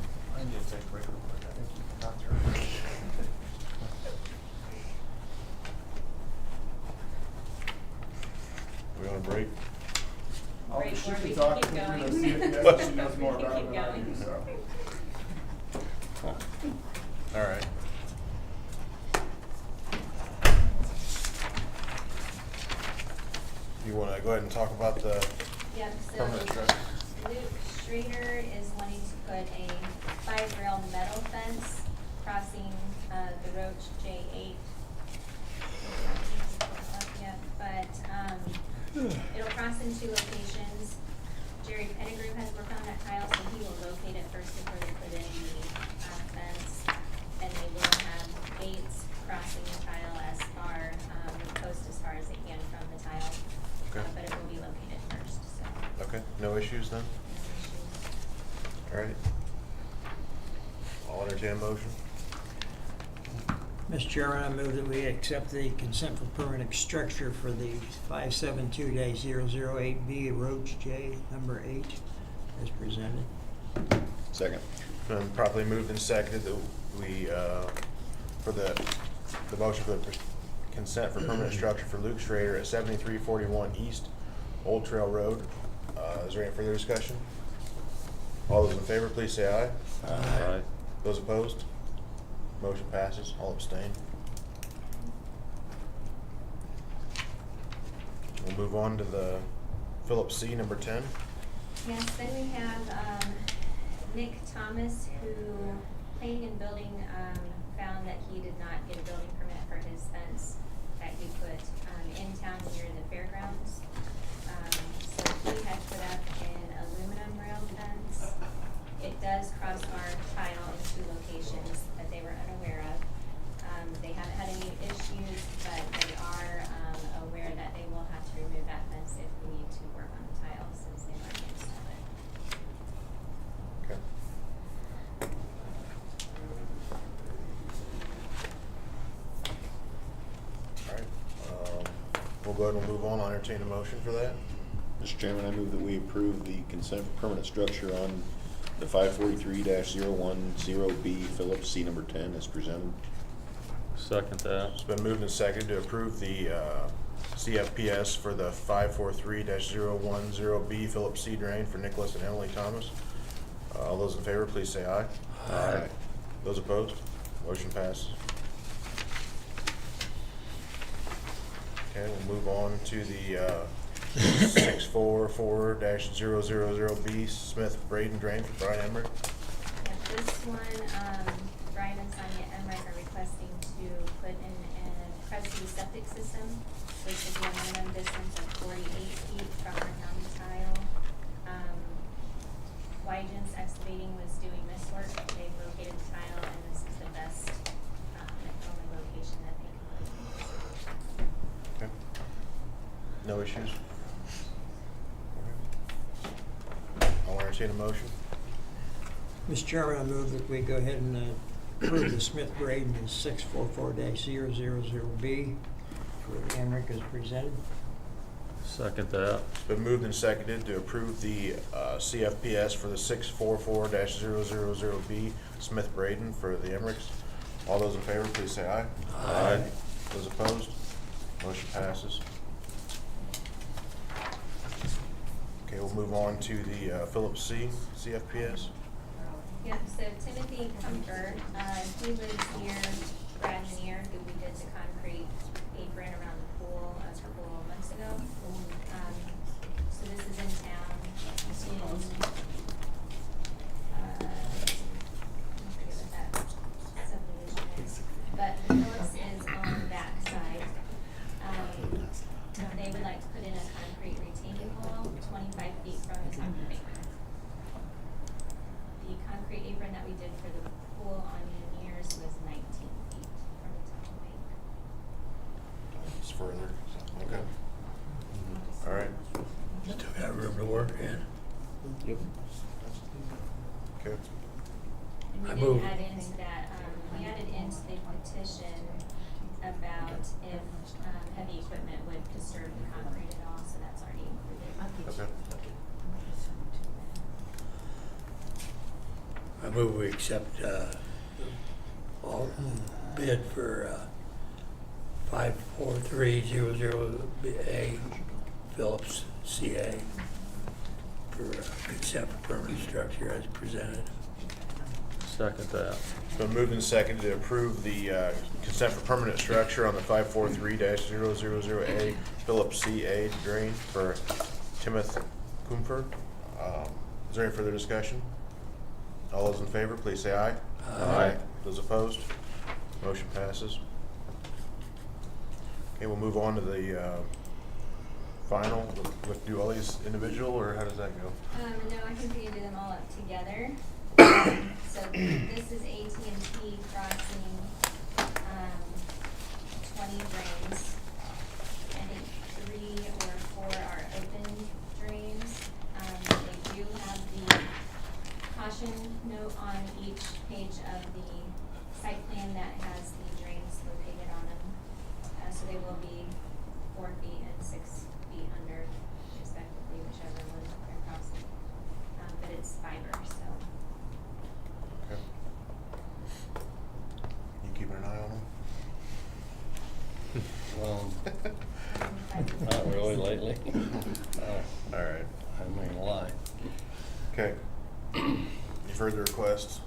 Speaker 1: need to take a break real quick. I think you got there. We on a break?
Speaker 8: Break
Speaker 11: She
Speaker 8: where
Speaker 11: can
Speaker 8: we
Speaker 11: talk
Speaker 8: can keep
Speaker 11: to me to
Speaker 8: going.
Speaker 11: see if she knows more
Speaker 8: We can
Speaker 11: about it
Speaker 8: keep
Speaker 11: than I
Speaker 8: going.
Speaker 11: do, so.
Speaker 1: All right. You want to go ahead and talk about the
Speaker 8: Yep, so
Speaker 1: permanent structure?
Speaker 8: Luke Schrader is wanting to put a 5-rail metal fence crossing the ROACH J8. Yeah, but it'll cross in 2 locations. Jerry Pettigrew has worked on that tile, so he will locate it first before they put in the fence. And they will have gates crossing the tile as far, coast as far as they can from the tile.
Speaker 1: Okay.
Speaker 8: But it will be located first, so.
Speaker 1: Okay, no issues then?
Speaker 8: No issues.
Speaker 1: All right. I'll entertain a motion.
Speaker 6: Mr. Chairman, I move that we accept the consent for permanent structure for the 572-008B Roach J number 8 as presented.
Speaker 12: Second.
Speaker 1: Been properly moved and seconded that we, for the motion for the consent for permanent structure for Luke Schrader at 7341 East Old Trail Road. Is there any further discussion? All those in favor, please say aye.
Speaker 2: Aye.
Speaker 1: Those opposed? Motion passes. All abstain. We'll move on to the Phillips C number 10.
Speaker 8: Yes, then we have Nick Thomas, who planning and building found that he did not get a building permit for his fence that he put in town near the fairgrounds. So he had put up an aluminum rail
Speaker 1: go ahead and move on. I'll entertain a motion for that.
Speaker 12: Mr. Chairman, I move that we approve the consent for permanent structure on the 543-010B Phillips C number 10 as presented.
Speaker 10: Second that.
Speaker 1: It's been moved and seconded to approve the CFPS for the 543-010B Phillips C drain for Nicholas and Emily Thomas. All those in favor, please say aye.
Speaker 12: Aye.
Speaker 1: Those opposed? Motion passes. Okay, we'll move on to the 644-000B Smith-BRADEN drain for Brian Emerick.
Speaker 8: Yeah, this one, Brian and Sonya Emerick are requesting to put in a privacy septic system. This should be a minimum distance of 48 feet from our county tile. Wygen's Excavating was doing this work. They've located the tile, and this is the best, only location that they can.
Speaker 1: Okay. No issues? I'll entertain a motion.
Speaker 6: Mr. Chairman, I move that we go ahead and approve the Smith-BRADEN 644-000B for Emerick as presented.
Speaker 10: Second that.
Speaker 1: It's been moved and seconded to approve the CFPS for the 644-000B Smith-BRADEN for the Emericks. All those in favor, please say aye.
Speaker 10: Aye.
Speaker 1: Those opposed? Motion passes. Okay, we'll move on to the Phillips C CFPS.
Speaker 8: Yep, so Timothy Kumfer, he lives near Bradenier, who we did the concrete apron around the pool a couple of months ago. So this is in town, I forget what that subdivision is, but the Phillips is on the back side. They would like to put in a concrete retaining wall 25 feet from the top of the apron. The concrete apron that we did for the pool on Mears was 19 feet from the top of the apron.
Speaker 1: It's further. Okay. All right.
Speaker 5: Still got room to work in.
Speaker 2: Yep.
Speaker 1: Okay.
Speaker 8: And
Speaker 5: I
Speaker 8: we
Speaker 5: move.
Speaker 8: did add into that, we added into the petition about if heavy equipment would disturb the concrete at all, so that's already included.
Speaker 1: Okay.
Speaker 5: I move we accept all bid for 54300A Phillips CA for consent for permanent structure as presented.
Speaker 10: Second that.
Speaker 1: It's been moved and seconded to approve the consent for permanent structure on the 543-000A Phillips CA drain for Timothy Kumfer. Is there any further discussion? All those in favor, please say aye.
Speaker 10: Aye.
Speaker 1: Those opposed? Motion passes. Okay, we'll move on to the final. We'll do all these individual, or how does that go?
Speaker 8: No, I think we can do them all up together. So this is AT&T crossing 20 drains. I think 3 or 4 are open drains. They do have the caution note on each page of the site plan that has the drains located on them. So they will be 4 feet and 6 feet under, respectively, whichever one they're crossing. But it's fiber, so.
Speaker 1: Okay. You keeping an eye on them?
Speaker 2: Well, not really lately.
Speaker 1: All right.
Speaker 2: I'm not gonna lie.
Speaker 1: Okay. Any further requests?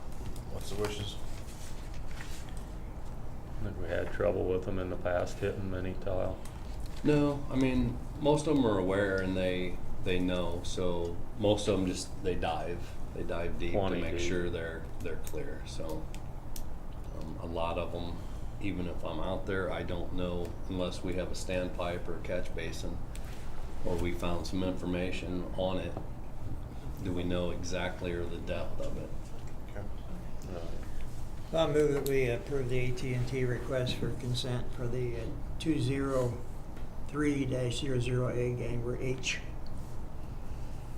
Speaker 1: What's the wishes?
Speaker 10: I think we had trouble with them in the past, hitting mini tile.
Speaker 2: No, I mean, most of them are aware and they know, so most of them just, they dive deep to
Speaker 10: 20
Speaker 2: make
Speaker 10: deep.
Speaker 2: sure they're clear, so. A lot of them, even if I'm out there, I don't know unless we have a standpipe or a catch basin or we found some information on it, do we know exactly or the depth of it.
Speaker 1: Okay.
Speaker 6: I'll move that we approve the AT&T request for consent for the 203-00A GANGWER H.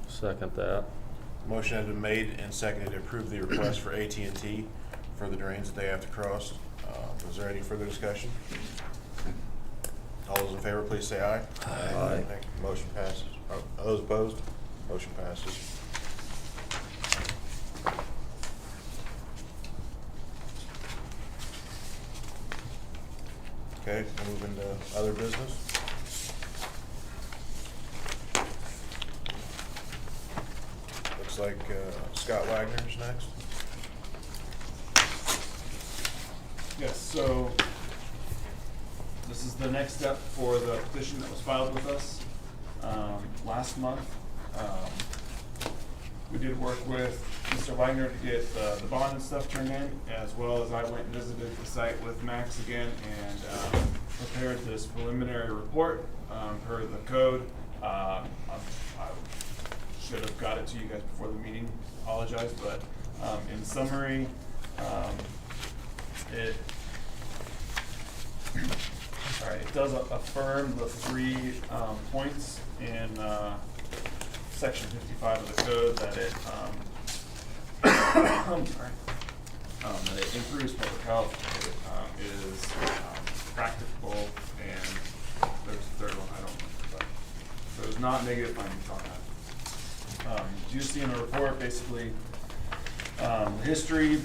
Speaker 10: Second that.
Speaker 1: Motion has been made and seconded to approve the request for AT&T for the drains that they have to cross. Is there any further discussion? All those in favor, please say aye.
Speaker 2: Aye.
Speaker 1: Thank you. Motion passes. Are those opposed? Motion passes. Okay, we'll move into other business. Looks like Scott Wagner's next.
Speaker 11: Yes, so this is the next step for the petition that was filed with us last month. We did work with Mr. Wagner to get the bond and stuff turned in, as well as I went and visited the site with Max again and prepared this preliminary report per the code. I should have got it to you guys before the meeting, apologize, but in summary, it does affirm the 3 points in section 55 of the code that it that it improves public health, it is practicable, and there's a third one I don't remember, but there's not negative findings on that. You see in the report basically the history,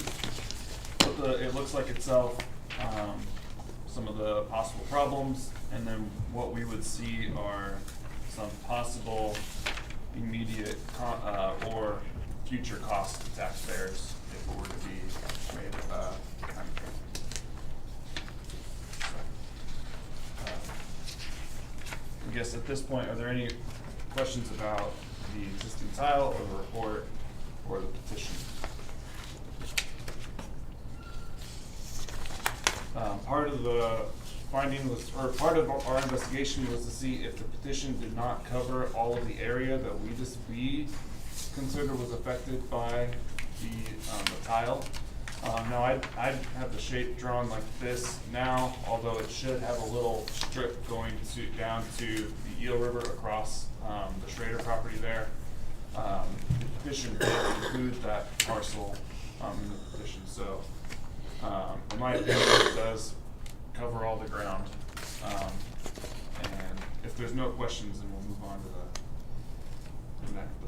Speaker 11: what it looks like itself, some of the possible problems, and then what we would see are some possible immediate or future costs to taxpayers if it were to be made I guess at this point, are there any questions about the existing tile or the report or the petition? Part of the finding was, or part of our investigation was to see if the petition did not cover all of the area that we considered was affected by the tile. Now I'd have the shape drawn like this now, although it should have a little strip going down to the Eel River across the Schrader property there. The petition includes that parcel in the petition, so in my opinion, it does cover all the ground. And if there's no questions, then we'll move on to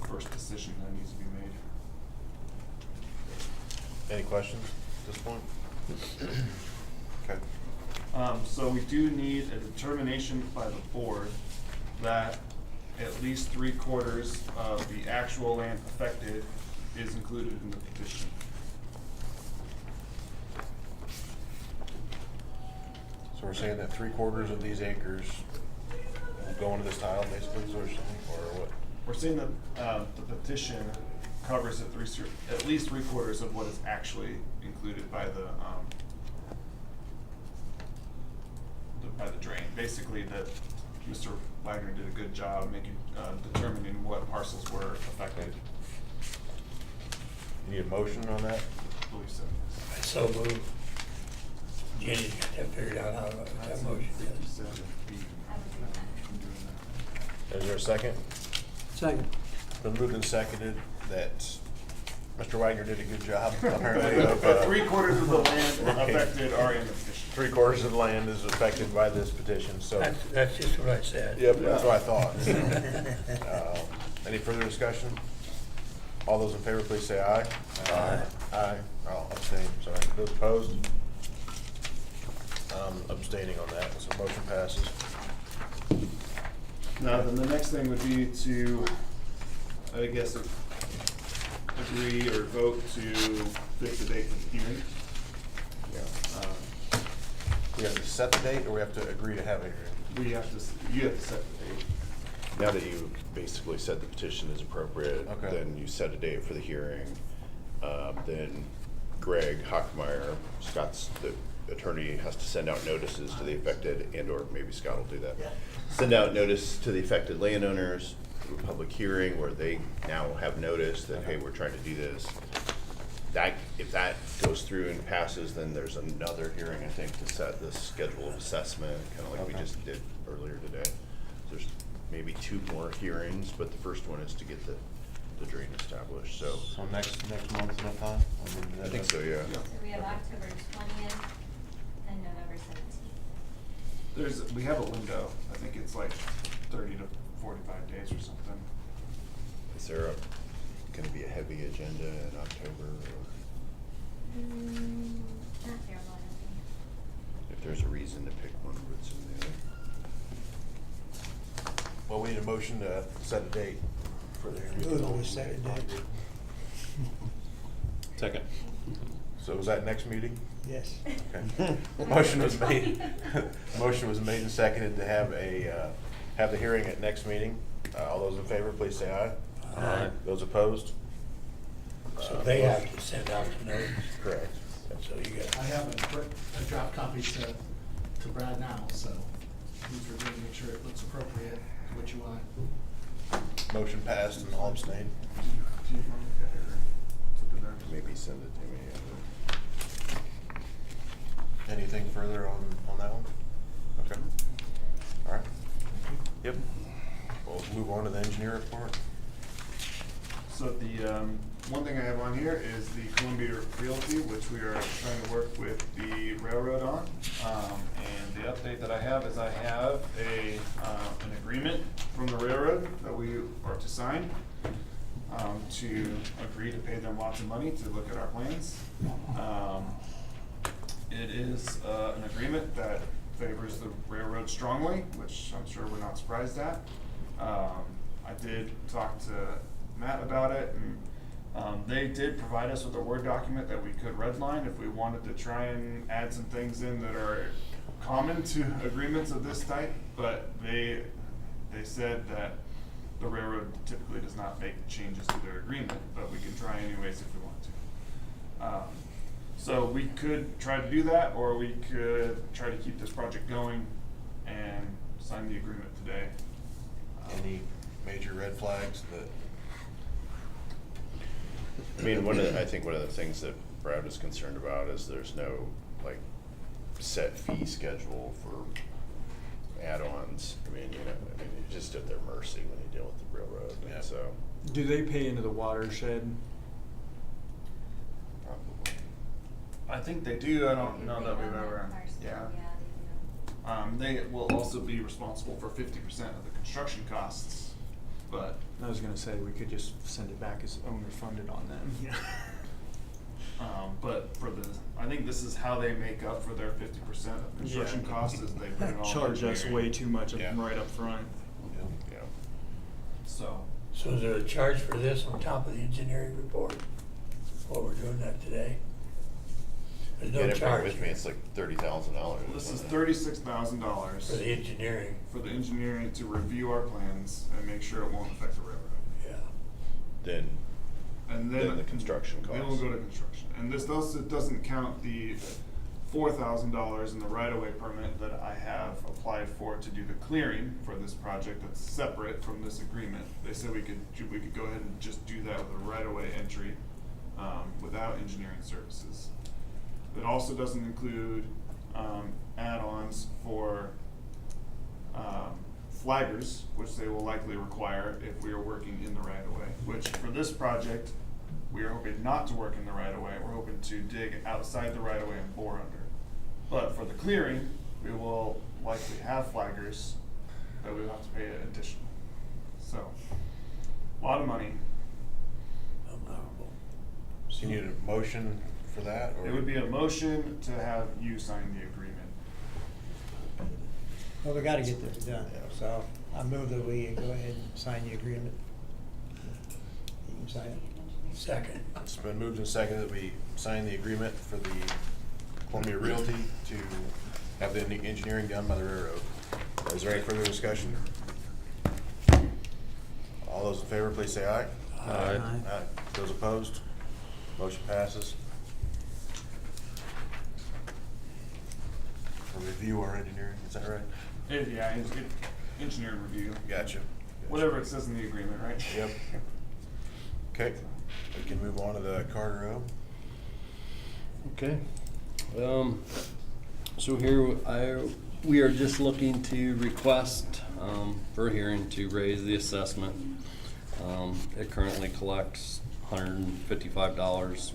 Speaker 11: the first decision that needs to be made.
Speaker 1: Any questions at this point? Okay.
Speaker 11: So we do need a determination by the board that at least 3/4 of the actual land affected is included in the petition.
Speaker 1: So we're saying that 3/4 of these acres will go into this tile, basically, or something, or what?
Speaker 11: We're saying that the petition covers at least 3/4 of what is actually included by the drain. Basically, that Mr. Wagner did a good job determining what parcels were affected.
Speaker 1: You need a motion on that?
Speaker 11: I believe so.
Speaker 5: So moved. Jenny's got that figured out how that motion is.
Speaker 1: Is there a second?
Speaker 6: Second.
Speaker 1: Been moved and seconded that Mr. Wagner did a good job, apparently.
Speaker 11: But 3/4 of the land affected are in the petition.
Speaker 1: 3/4 of the land is affected by this petition, so.
Speaker 5: That's just what I said.
Speaker 1: Yep, that's what I thought. Any further discussion? All those in favor, please say aye.
Speaker 5: Aye.
Speaker 1: Aye. I'll abstain, sorry. Those opposed? Abstaining on that, so motion passes.
Speaker 11: Now, then the next thing would be to, I guess, agree or vote to fix a date for the hearing.
Speaker 1: We have to set the date, or we have to agree to have a hearing?
Speaker 11: You have to set the date.
Speaker 4: Now that you basically said the petition is appropriate,
Speaker 1: Okay.
Speaker 4: then you set a date for the hearing. Then Greg Hockmeyer, Scott's the attorney, has to send out notices to the affected, and or maybe Scott will do that. Send out notice to the affected landowners, to a public hearing where they now have notice that, hey, we're trying to do this. That, if that goes through and passes, then there's another hearing, I think, to set the schedule of assessment, kind of like we just did earlier today. There's maybe 2 more hearings, but the first one is to get the drain established, so.
Speaker 1: So next month enough time?
Speaker 4: I think so, yeah.
Speaker 8: So we have October 20th and November 17th.
Speaker 11: We have a window, I think it's like 30 to 45 days or something.
Speaker 4: Is there gonna be a heavy agenda in October, or
Speaker 8: Not terrible, I don't think.
Speaker 4: if there's a reason to pick one over some of the other?
Speaker 1: Well, we need a motion to set a date for the hearing.
Speaker 6: Move that we set a date.
Speaker 12: Second.
Speaker 1: So was that next meeting?
Speaker 6: Yes.
Speaker 1: Okay. Motion was made, motion was made and seconded to have the hearing at next meeting. All those in favor, please say aye.
Speaker 10: Aye.
Speaker 1: Those opposed?
Speaker 5: So they have to send out the notice.
Speaker 1: Correct.
Speaker 5: So you got.
Speaker 15: I have a draft copy to Brad now, so he's reviewing, make sure it looks appropriate to what you want.
Speaker 1: Motion passed and all abstained.
Speaker 11: Do you want to look at it, or it's up to them?
Speaker 4: Maybe send it to me.
Speaker 1: Anything further on that one? Okay. All right. Yep. We'll move on to the engineer report.
Speaker 11: So the one thing I have on here is the Columbia Realty, which we are trying to work with the railroad on. And the update that I have is I have an agreement from the railroad that we are to sign to agree to pay them lots of money to look at our plans. It is an agreement that favors the railroad strongly, which I'm sure we're not surprised at. I did talk to Matt about it, and they did provide us with a Word document that we could redline if we wanted to try and add some things in that are common to agreements of this type, but they said that the railroad typically does not make changes to their agreement, but we can try anyways if we want to. So we could try to do that, or we could try to keep this project going and sign the agreement today.
Speaker 1: Any major red flags that?
Speaker 4: I mean, I think one of the things that Brad was concerned about is there's no like set fee schedule for add-ons. I mean, you're just at their mercy when you deal with the railroad.
Speaker 1: Yeah.
Speaker 4: And so
Speaker 14: Do they pay into the watershed?
Speaker 4: probably.
Speaker 11: I think they do. I don't know that we've ever. Yeah. They will also be responsible for 50% of the construction costs, but.
Speaker 14: I was gonna say, we could just send it back as owner funded on them. Yeah.
Speaker 11: But I think this is how they make up for their 50% of construction costs is they put it all.
Speaker 14: Charge us way too much
Speaker 1: Yeah.
Speaker 14: right up front.
Speaker 4: Yeah.
Speaker 11: So.
Speaker 5: So is there a charge for this on top of the engineering report? While we're doing that today? There's
Speaker 4: Get
Speaker 5: no
Speaker 4: it back
Speaker 5: charge
Speaker 4: with me. It's like $30,000.
Speaker 11: This is
Speaker 4: isn't it?
Speaker 11: $36,000
Speaker 5: for the engineering.
Speaker 11: for the engineering to review our plans and make sure it won't affect the railroad.
Speaker 5: Yeah.
Speaker 4: Then
Speaker 11: And then
Speaker 4: the construction
Speaker 11: Then we'll
Speaker 4: costs.
Speaker 11: go to construction. And this also doesn't count the $4,000 in the right-of-way permit that I have applied for to do the clearing for this project that's separate from this agreement. They said we could go ahead and just do that with a right-of-way entry without engineering services. It also doesn't include add-ons for flaggers, which they will likely require if we are working in the right-of-way, which for this project, we are hoping not to work in the right-of-way. We're hoping to dig outside the right-of-way and bore under. But for the clearing, we will likely have flaggers that we will have to pay additional. So, a lot of money.
Speaker 5: Unbelievable.
Speaker 1: So you need a motion for that, or?
Speaker 11: It would be a motion to have you sign the agreement.
Speaker 6: Well, we gotta get this done,
Speaker 1: Yeah.
Speaker 6: so I move that we go ahead and sign the agreement. You can sign it.
Speaker 5: Second.
Speaker 1: It's been moved and seconded that we sign the agreement for the Columbia Realty to have the engineering done by the railroad. Is there any further discussion? All those in favor, please say aye.
Speaker 10: Aye.
Speaker 1: Aye. Those opposed? Motion passes. We'll review our engineering, is that right?
Speaker 11: Yeah, engineering review.
Speaker 1: Gotcha.
Speaker 11: Whatever it says in the agreement, right?
Speaker 1: Yep. Okay, we can move on to the Carter Road.
Speaker 2: Okay. So here we are just looking to request for a hearing to raise the assessment. It currently collects $155.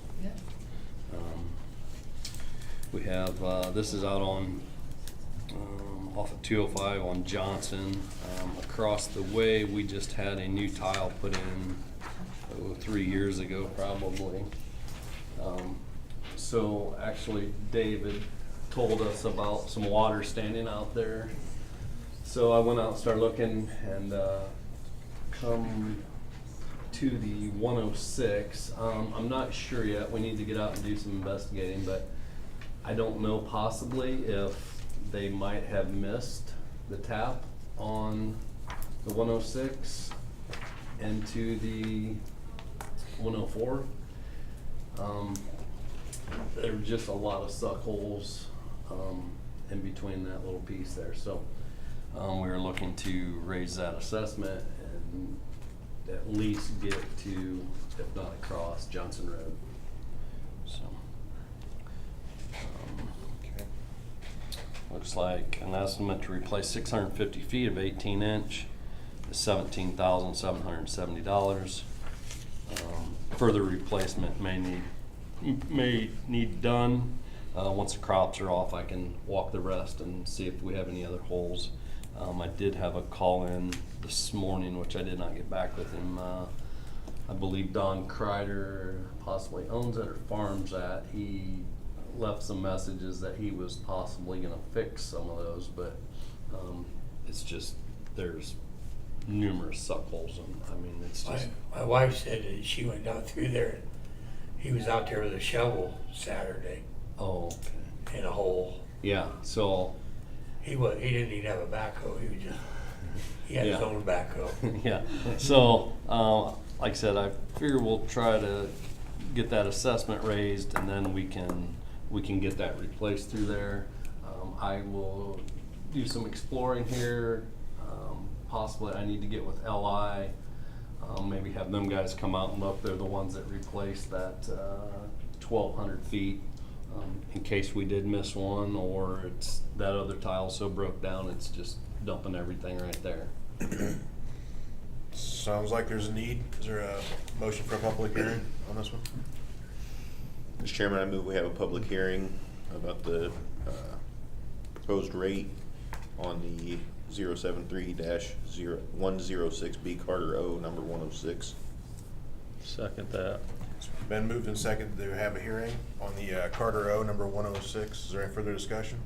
Speaker 2: We have, this is out on off of 205 on Johnson. Across the way, we just had a new tile put in 3 years ago probably. So actually David told us about some water standing out there. So I went out and started looking, and come to the 106. I'm not sure yet. We need to get out and do some investigating, but I don't know possibly if they might have missed the tap on the 106 into the 104. There were just a lot of suck holes in between that little piece there. So we were looking to raise that assessment and at least get to, if not across, Johnson Road. So looks like an estimate to replace 650 feet of 18-inch is $17,770. Further replacement may need done. Once the crops are off, I can walk the rest and see if we have any other holes. I did have a call in this morning, which I did not get back with him. I believe Don Schrader possibly owns it or farms that. He left some messages that he was possibly going to fix some of those, but it's just there's numerous suck holes, and I mean it's just.
Speaker 5: My wife said that she went down through there, and he was out there with a shovel Saturday.
Speaker 2: Oh, okay.
Speaker 5: In a hole.
Speaker 2: Yeah, so.
Speaker 5: He didn't even have a backhoe. He had his own backhoe.
Speaker 2: Yeah. So, like I said, I figure we'll try to get that assessment raised, and then we can get that replaced through there. I will do some exploring here. Possibly, I need to get with LI. Maybe have them guys come out and look. They're the ones that replaced that 1,200 feet. In case we did miss one, or it's that other tile so broke down it's just dumping everything right there.
Speaker 1: Sounds like there's a need. Is there a motion for a public hearing on this one?
Speaker 12: Mr. Chairman, I move we have a public hearing about the proposed rate on the 073-106B Carter O number 106.
Speaker 10: Second that.
Speaker 1: It's been moved and seconded to have a hearing on the Carter O number 106. Is there any further discussion?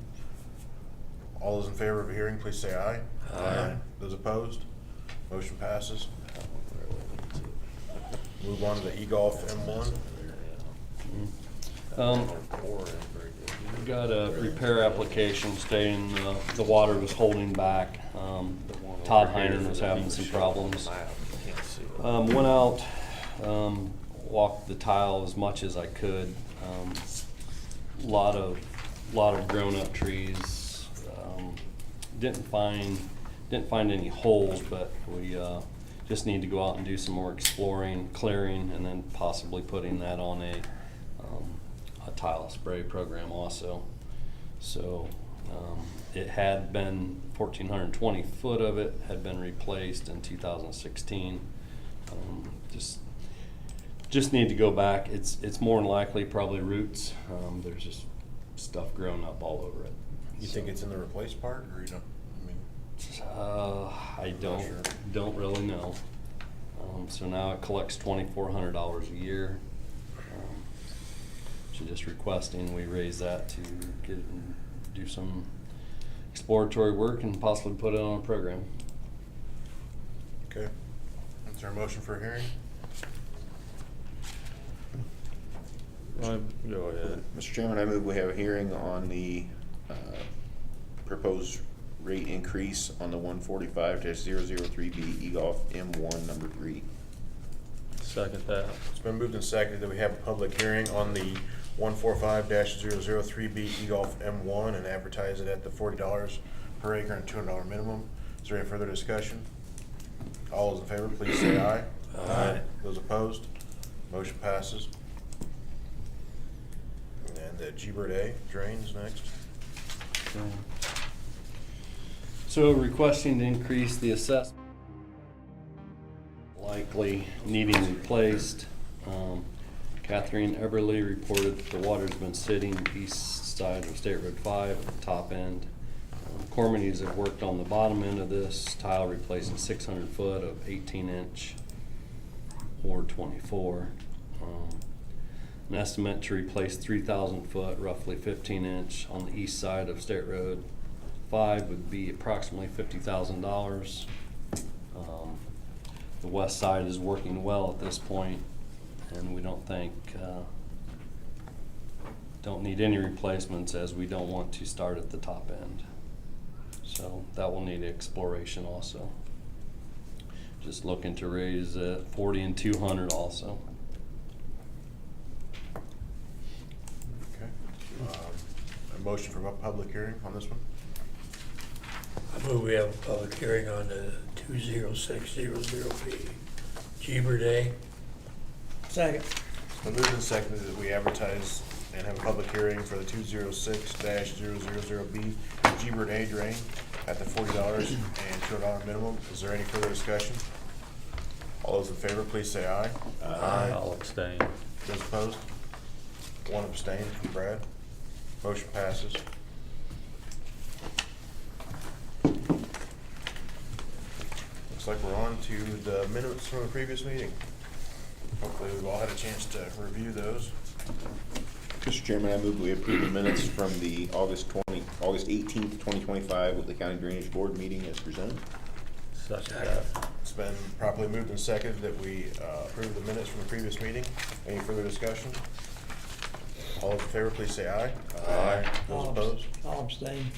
Speaker 1: All those in favor of a hearing, please say aye.
Speaker 2: Aye.
Speaker 1: Those opposed? Motion passes. Move on to the EGOLF M1.
Speaker 2: We got a repair application stating the water was holding back. Todd Heinen was having some problems. Went out, walked the tile as much as I could. Lot of grown up trees. Didn't find any holes, but we just need to go out and do some more exploring, clearing, and then possibly putting that on a tile spray program also. So it had been 1,420 foot of it had been replaced in 2016. Just need to go back. It's more than likely probably roots. There's just stuff growing up all over it.
Speaker 1: You think it's in the replaced part, or you don't?
Speaker 2: I don't really know. So now it collects $2,400 a year. So just requesting we raise that to get it and do some exploratory work and possibly put it on a program.
Speaker 1: Okay. Is there a motion for a hearing?
Speaker 10: Go ahead.
Speaker 12: Mr. Chairman, I move we have a hearing on the proposed rate increase on the 145-003B EGOLF M1 number 3.
Speaker 10: Second that.
Speaker 1: It's been moved and seconded that we have a public hearing on the 145-003B EGOLF M1 and advertise it at the $40 per acre and $200 minimum. Is there any further discussion? All those in favor, please say aye. Aye. Those opposed? Motion passes. And the GEBERT A drains next.
Speaker 2: So requesting to increase the assessment, likely needing replaced. Catherine Eberly reported that the water's been sitting east side of State Road 5 at the top end. Cormany's have worked on the bottom end of this tile, replacing 600 foot of 18-inch or 24. An estimate to replace 3,000 foot, roughly 15-inch on the east side of State Road 5 would be approximately $50,000. The west side is working well at this point, and we don't think don't need any replacements, as we don't want to start at the top end. So that will need exploration also. Just looking to raise 40 and 200 also.
Speaker 1: Okay. A motion for a public hearing on this one?
Speaker 5: I move we have a public hearing on the 20600B GEBERT A.
Speaker 6: Second.
Speaker 1: It's been moved and seconded that we advertise and have a public hearing for the 206-000B GEBERT A drain at the $40 and $200 minimum. Is there any further discussion? All those in favor, please say aye.
Speaker 10: I'll abstain.
Speaker 1: Those opposed? One abstain from Brad. Motion passes. Looks like we're on to the minutes from the previous meeting. Hopefully we've all had a chance to review those.
Speaker 12: Mr. Chairman, I move we approve the minutes from the August 18th, 2025 Whitley County Drainage Board meeting as presented.
Speaker 10: Second that.
Speaker 1: It's been properly moved and seconded that we approve the minutes from the previous meeting. Any further discussion? All those in favor, please say aye. Aye. Those opposed?
Speaker 6: I'll abstain.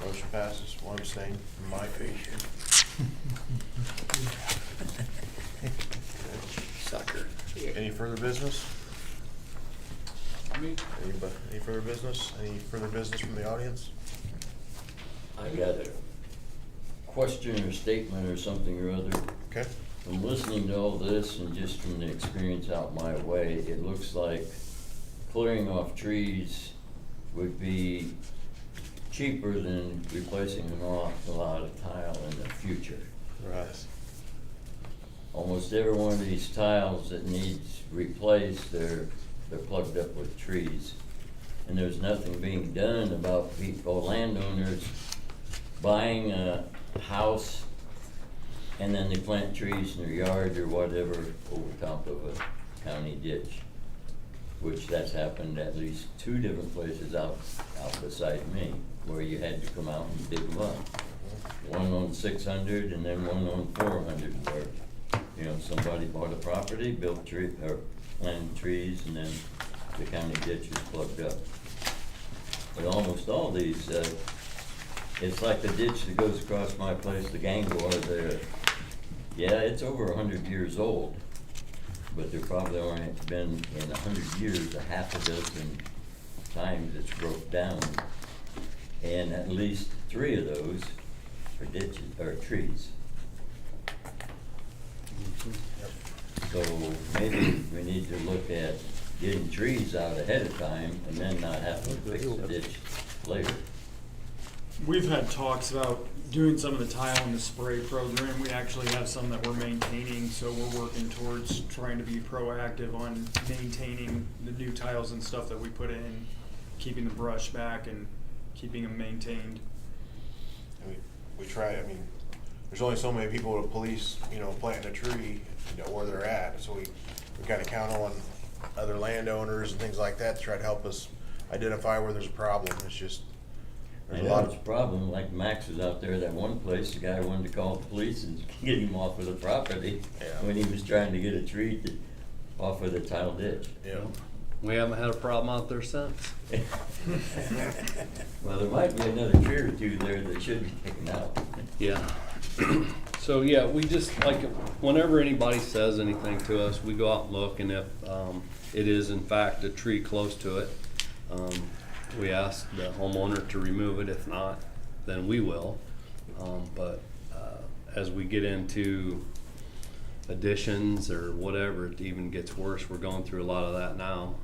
Speaker 1: Motion passes. One abstain from my patient.
Speaker 5: Sucker.
Speaker 1: Any further business? Any further business? Any further business from the audience?
Speaker 9: I got a question or statement or something or other.
Speaker 1: Okay.
Speaker 9: From listening to all this and just from the experience out my way, it looks like clearing off trees would be cheaper than replacing an awful lot of tile in the future.
Speaker 1: Right.
Speaker 9: Almost every one of these tiles that needs replaced, they're plugged up with trees. And there's nothing being done about people, landowners, buying a house and then they plant trees in their yard or whatever over top of a county ditch, which that's happened at least 2 different places out beside me, where you had to come out and dig them up. One on 600 and then one on 400, where, you know, somebody bought a property, built planted trees, and then the county ditch was plugged up. But almost all these, it's like the ditch that goes across my place, the GANGWER there. Yeah, it's over 100 years old, but there probably only been in 100 years a half a dozen times it's broke down. And at least 3 of those are ditches, or trees. So maybe we need to look at getting trees out ahead of time and then not having to fix the ditch later.
Speaker 16: We've had talks about doing some of the tile in the spray program. We actually have some that we're maintaining, so we're working towards trying to be proactive on maintaining the new tiles and stuff that we put in, keeping the brush back and keeping them maintained.
Speaker 1: We try, I mean, there's only so many people to police, you know, planting a tree, you know, where they're at. So we kind of count on other landowners and things like that to try to help us identify where there's a problem. It's just, there's a lot of
Speaker 9: problem, like Max was out there, that one place, the guy wanted to call the police and get him off of the property when he was trying to get a tree off of the tile ditch.
Speaker 1: Yeah.
Speaker 2: We haven't had a problem out there since.
Speaker 9: Well, there might be another tree or 2 there that should be taken out.
Speaker 2: Yeah. So yeah, we just, like, whenever anybody says anything to us, we go out and look, and if it is in fact a tree close to it, we ask the homeowner to remove it. If not, then we will. But as we get into additions or whatever, it even gets worse. We're going through a lot of that now.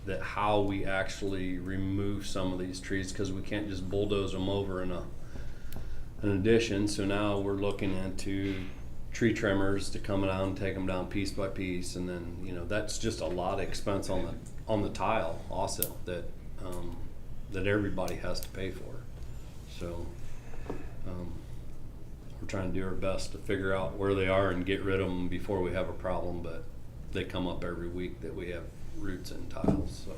Speaker 2: That how we actually remove some of these trees, because we can't just bulldoze them over in an addition. So now we're looking into tree trimmers to come down and take them down piece by piece, and then, you know, that's just a lot of expense on the tile also that that everybody has to pay for. So, we're trying to do our best to figure out where they are and get rid of them before we have a problem, but they come up every week that we have roots and tiles, so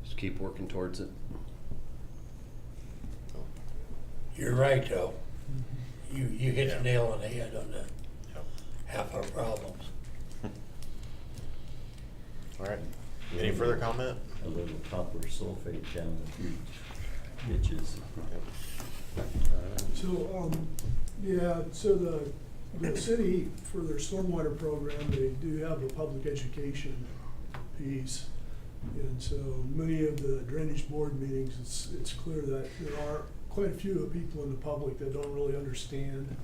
Speaker 2: just keep working towards it.
Speaker 5: You're right, though. You hit the nail on the head on the half our problems.
Speaker 1: All right, any further comment?
Speaker 9: A little copper sulfate down a few ditches.
Speaker 17: So, yeah, so the city, for their stormwater program, they do have a public education piece. And so many of the drainage board meetings, it's clear that there are quite a few people in the public that don't really understand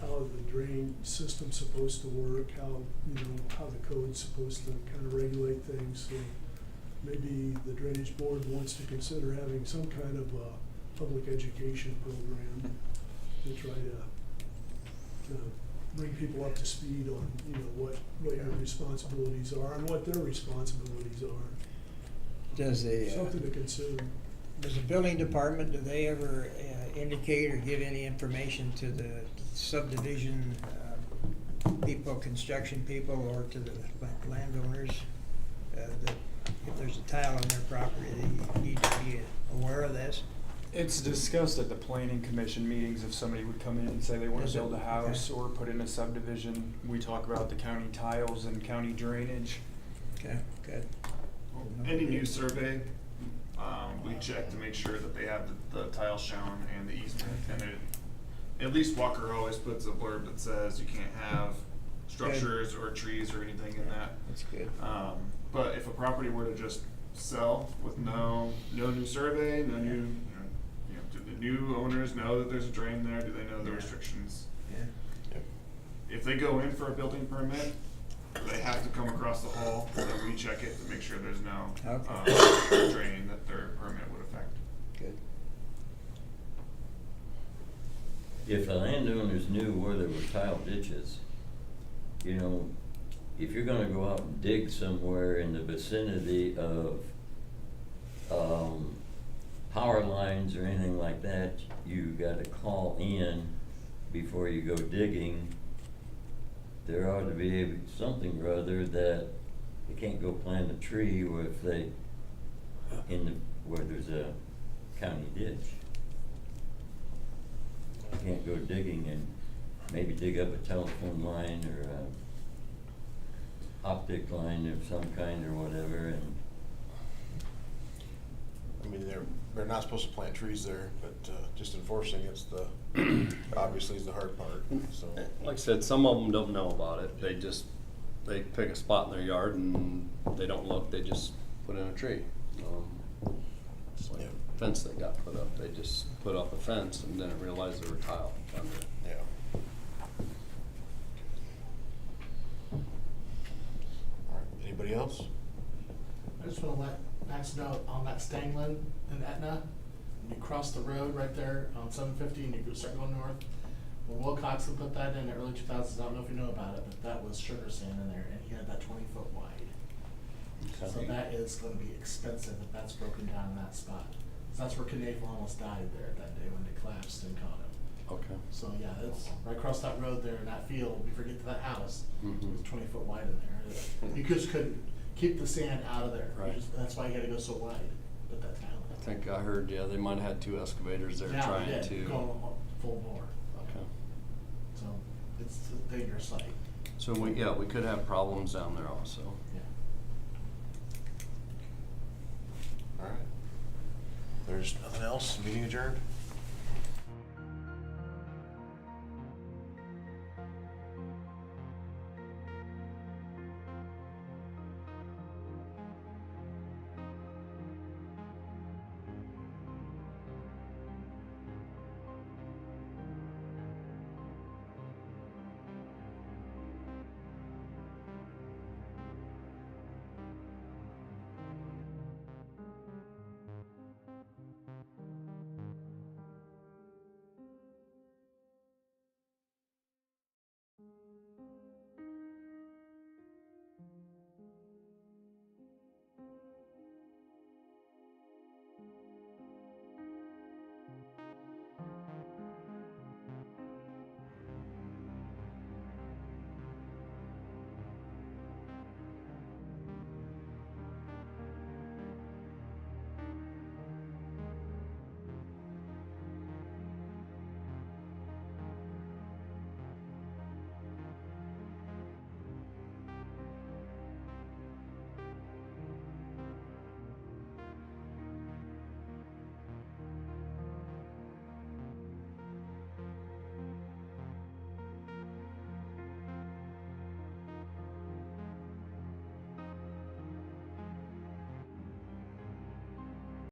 Speaker 17: how the drain system's supposed to work, how the code's supposed to kind of regulate things. So maybe the drainage board wants to consider having some kind of public education program to try to bring people up to speed on, what your responsibilities are and what their responsibilities are.
Speaker 6: Does
Speaker 17: Something to consider.
Speaker 6: Does the building department, do they ever indicate or give any information to the subdivision people, construction people, or to the landowners that if there's a tile on their property, they need to be aware of this?
Speaker 16: It's discussed at the planning commission meetings. If somebody would come in and say they want
Speaker 6: Is
Speaker 16: to
Speaker 6: it?
Speaker 16: build a house or put in a subdivision, we talk about the county tiles and county drainage.
Speaker 6: Okay, good.
Speaker 11: Any new survey, we check to make sure that they have the tile shown and the easement, and at least Walker always puts a blurb that says you can't have structures or trees or anything in that.
Speaker 6: That's good.
Speaker 11: But if a property were to just sell with no new survey, no new, do the new owners know that there's a drain there? Do they know the restrictions?
Speaker 6: Yeah.
Speaker 11: If they go in for a building permit, they have to come across the hall, and then we check it to make sure there's no drain that their permit would affect.
Speaker 6: Good.
Speaker 9: If the landowners knew where there were tile ditches, if you're gonna go out and dig somewhere in the vicinity of power lines or anything like that, you gotta call in before you go digging. There ought to be something or other that you can't go plant a tree where where there's a county ditch. You can't go digging and maybe dig up a telephone line or a optic line of some kind or whatever, and
Speaker 1: I mean, they're not supposed to plant trees there, but just enforcing it's obviously is the hard part, so.
Speaker 2: Like I said, some of them don't know about it. They pick a spot in their yard and they don't look, they just put in a tree. It's like a fence that got put up. They just put up a fence and didn't realize there were tile under it.
Speaker 1: Yeah. All right, anybody else?
Speaker 15: I just want to let Max know on that Stangland in Etna, when you cross the road right there on 750 and you start going north, when Will Coxon put that in the early 2000s, I don't know if you know about it, but that was sugar sand in there, and he had that 20-foot wide. So that is going to be expensive if that's broken down in that spot. So that's where Knavel almost died there that day when they collapsed and caught him.
Speaker 2: Okay.
Speaker 15: So yeah, it's right across that road there in that field. Before you get to that house,
Speaker 2: Mhm.
Speaker 15: it was 20-foot wide in there. You just couldn't keep the sand out of there.
Speaker 2: Right.
Speaker 15: That's why you got to go so wide with that tile.
Speaker 2: I think I heard, they might have had 2 excavators there
Speaker 15: Yeah,
Speaker 2: trying
Speaker 15: they did,
Speaker 2: to.
Speaker 15: going full bore.
Speaker 2: Okay.
Speaker 15: So it's a dangerous site.
Speaker 2: So we could have problems down there also.
Speaker 15: Yeah.
Speaker 1: All right. There's nothing else, meeting adjourned?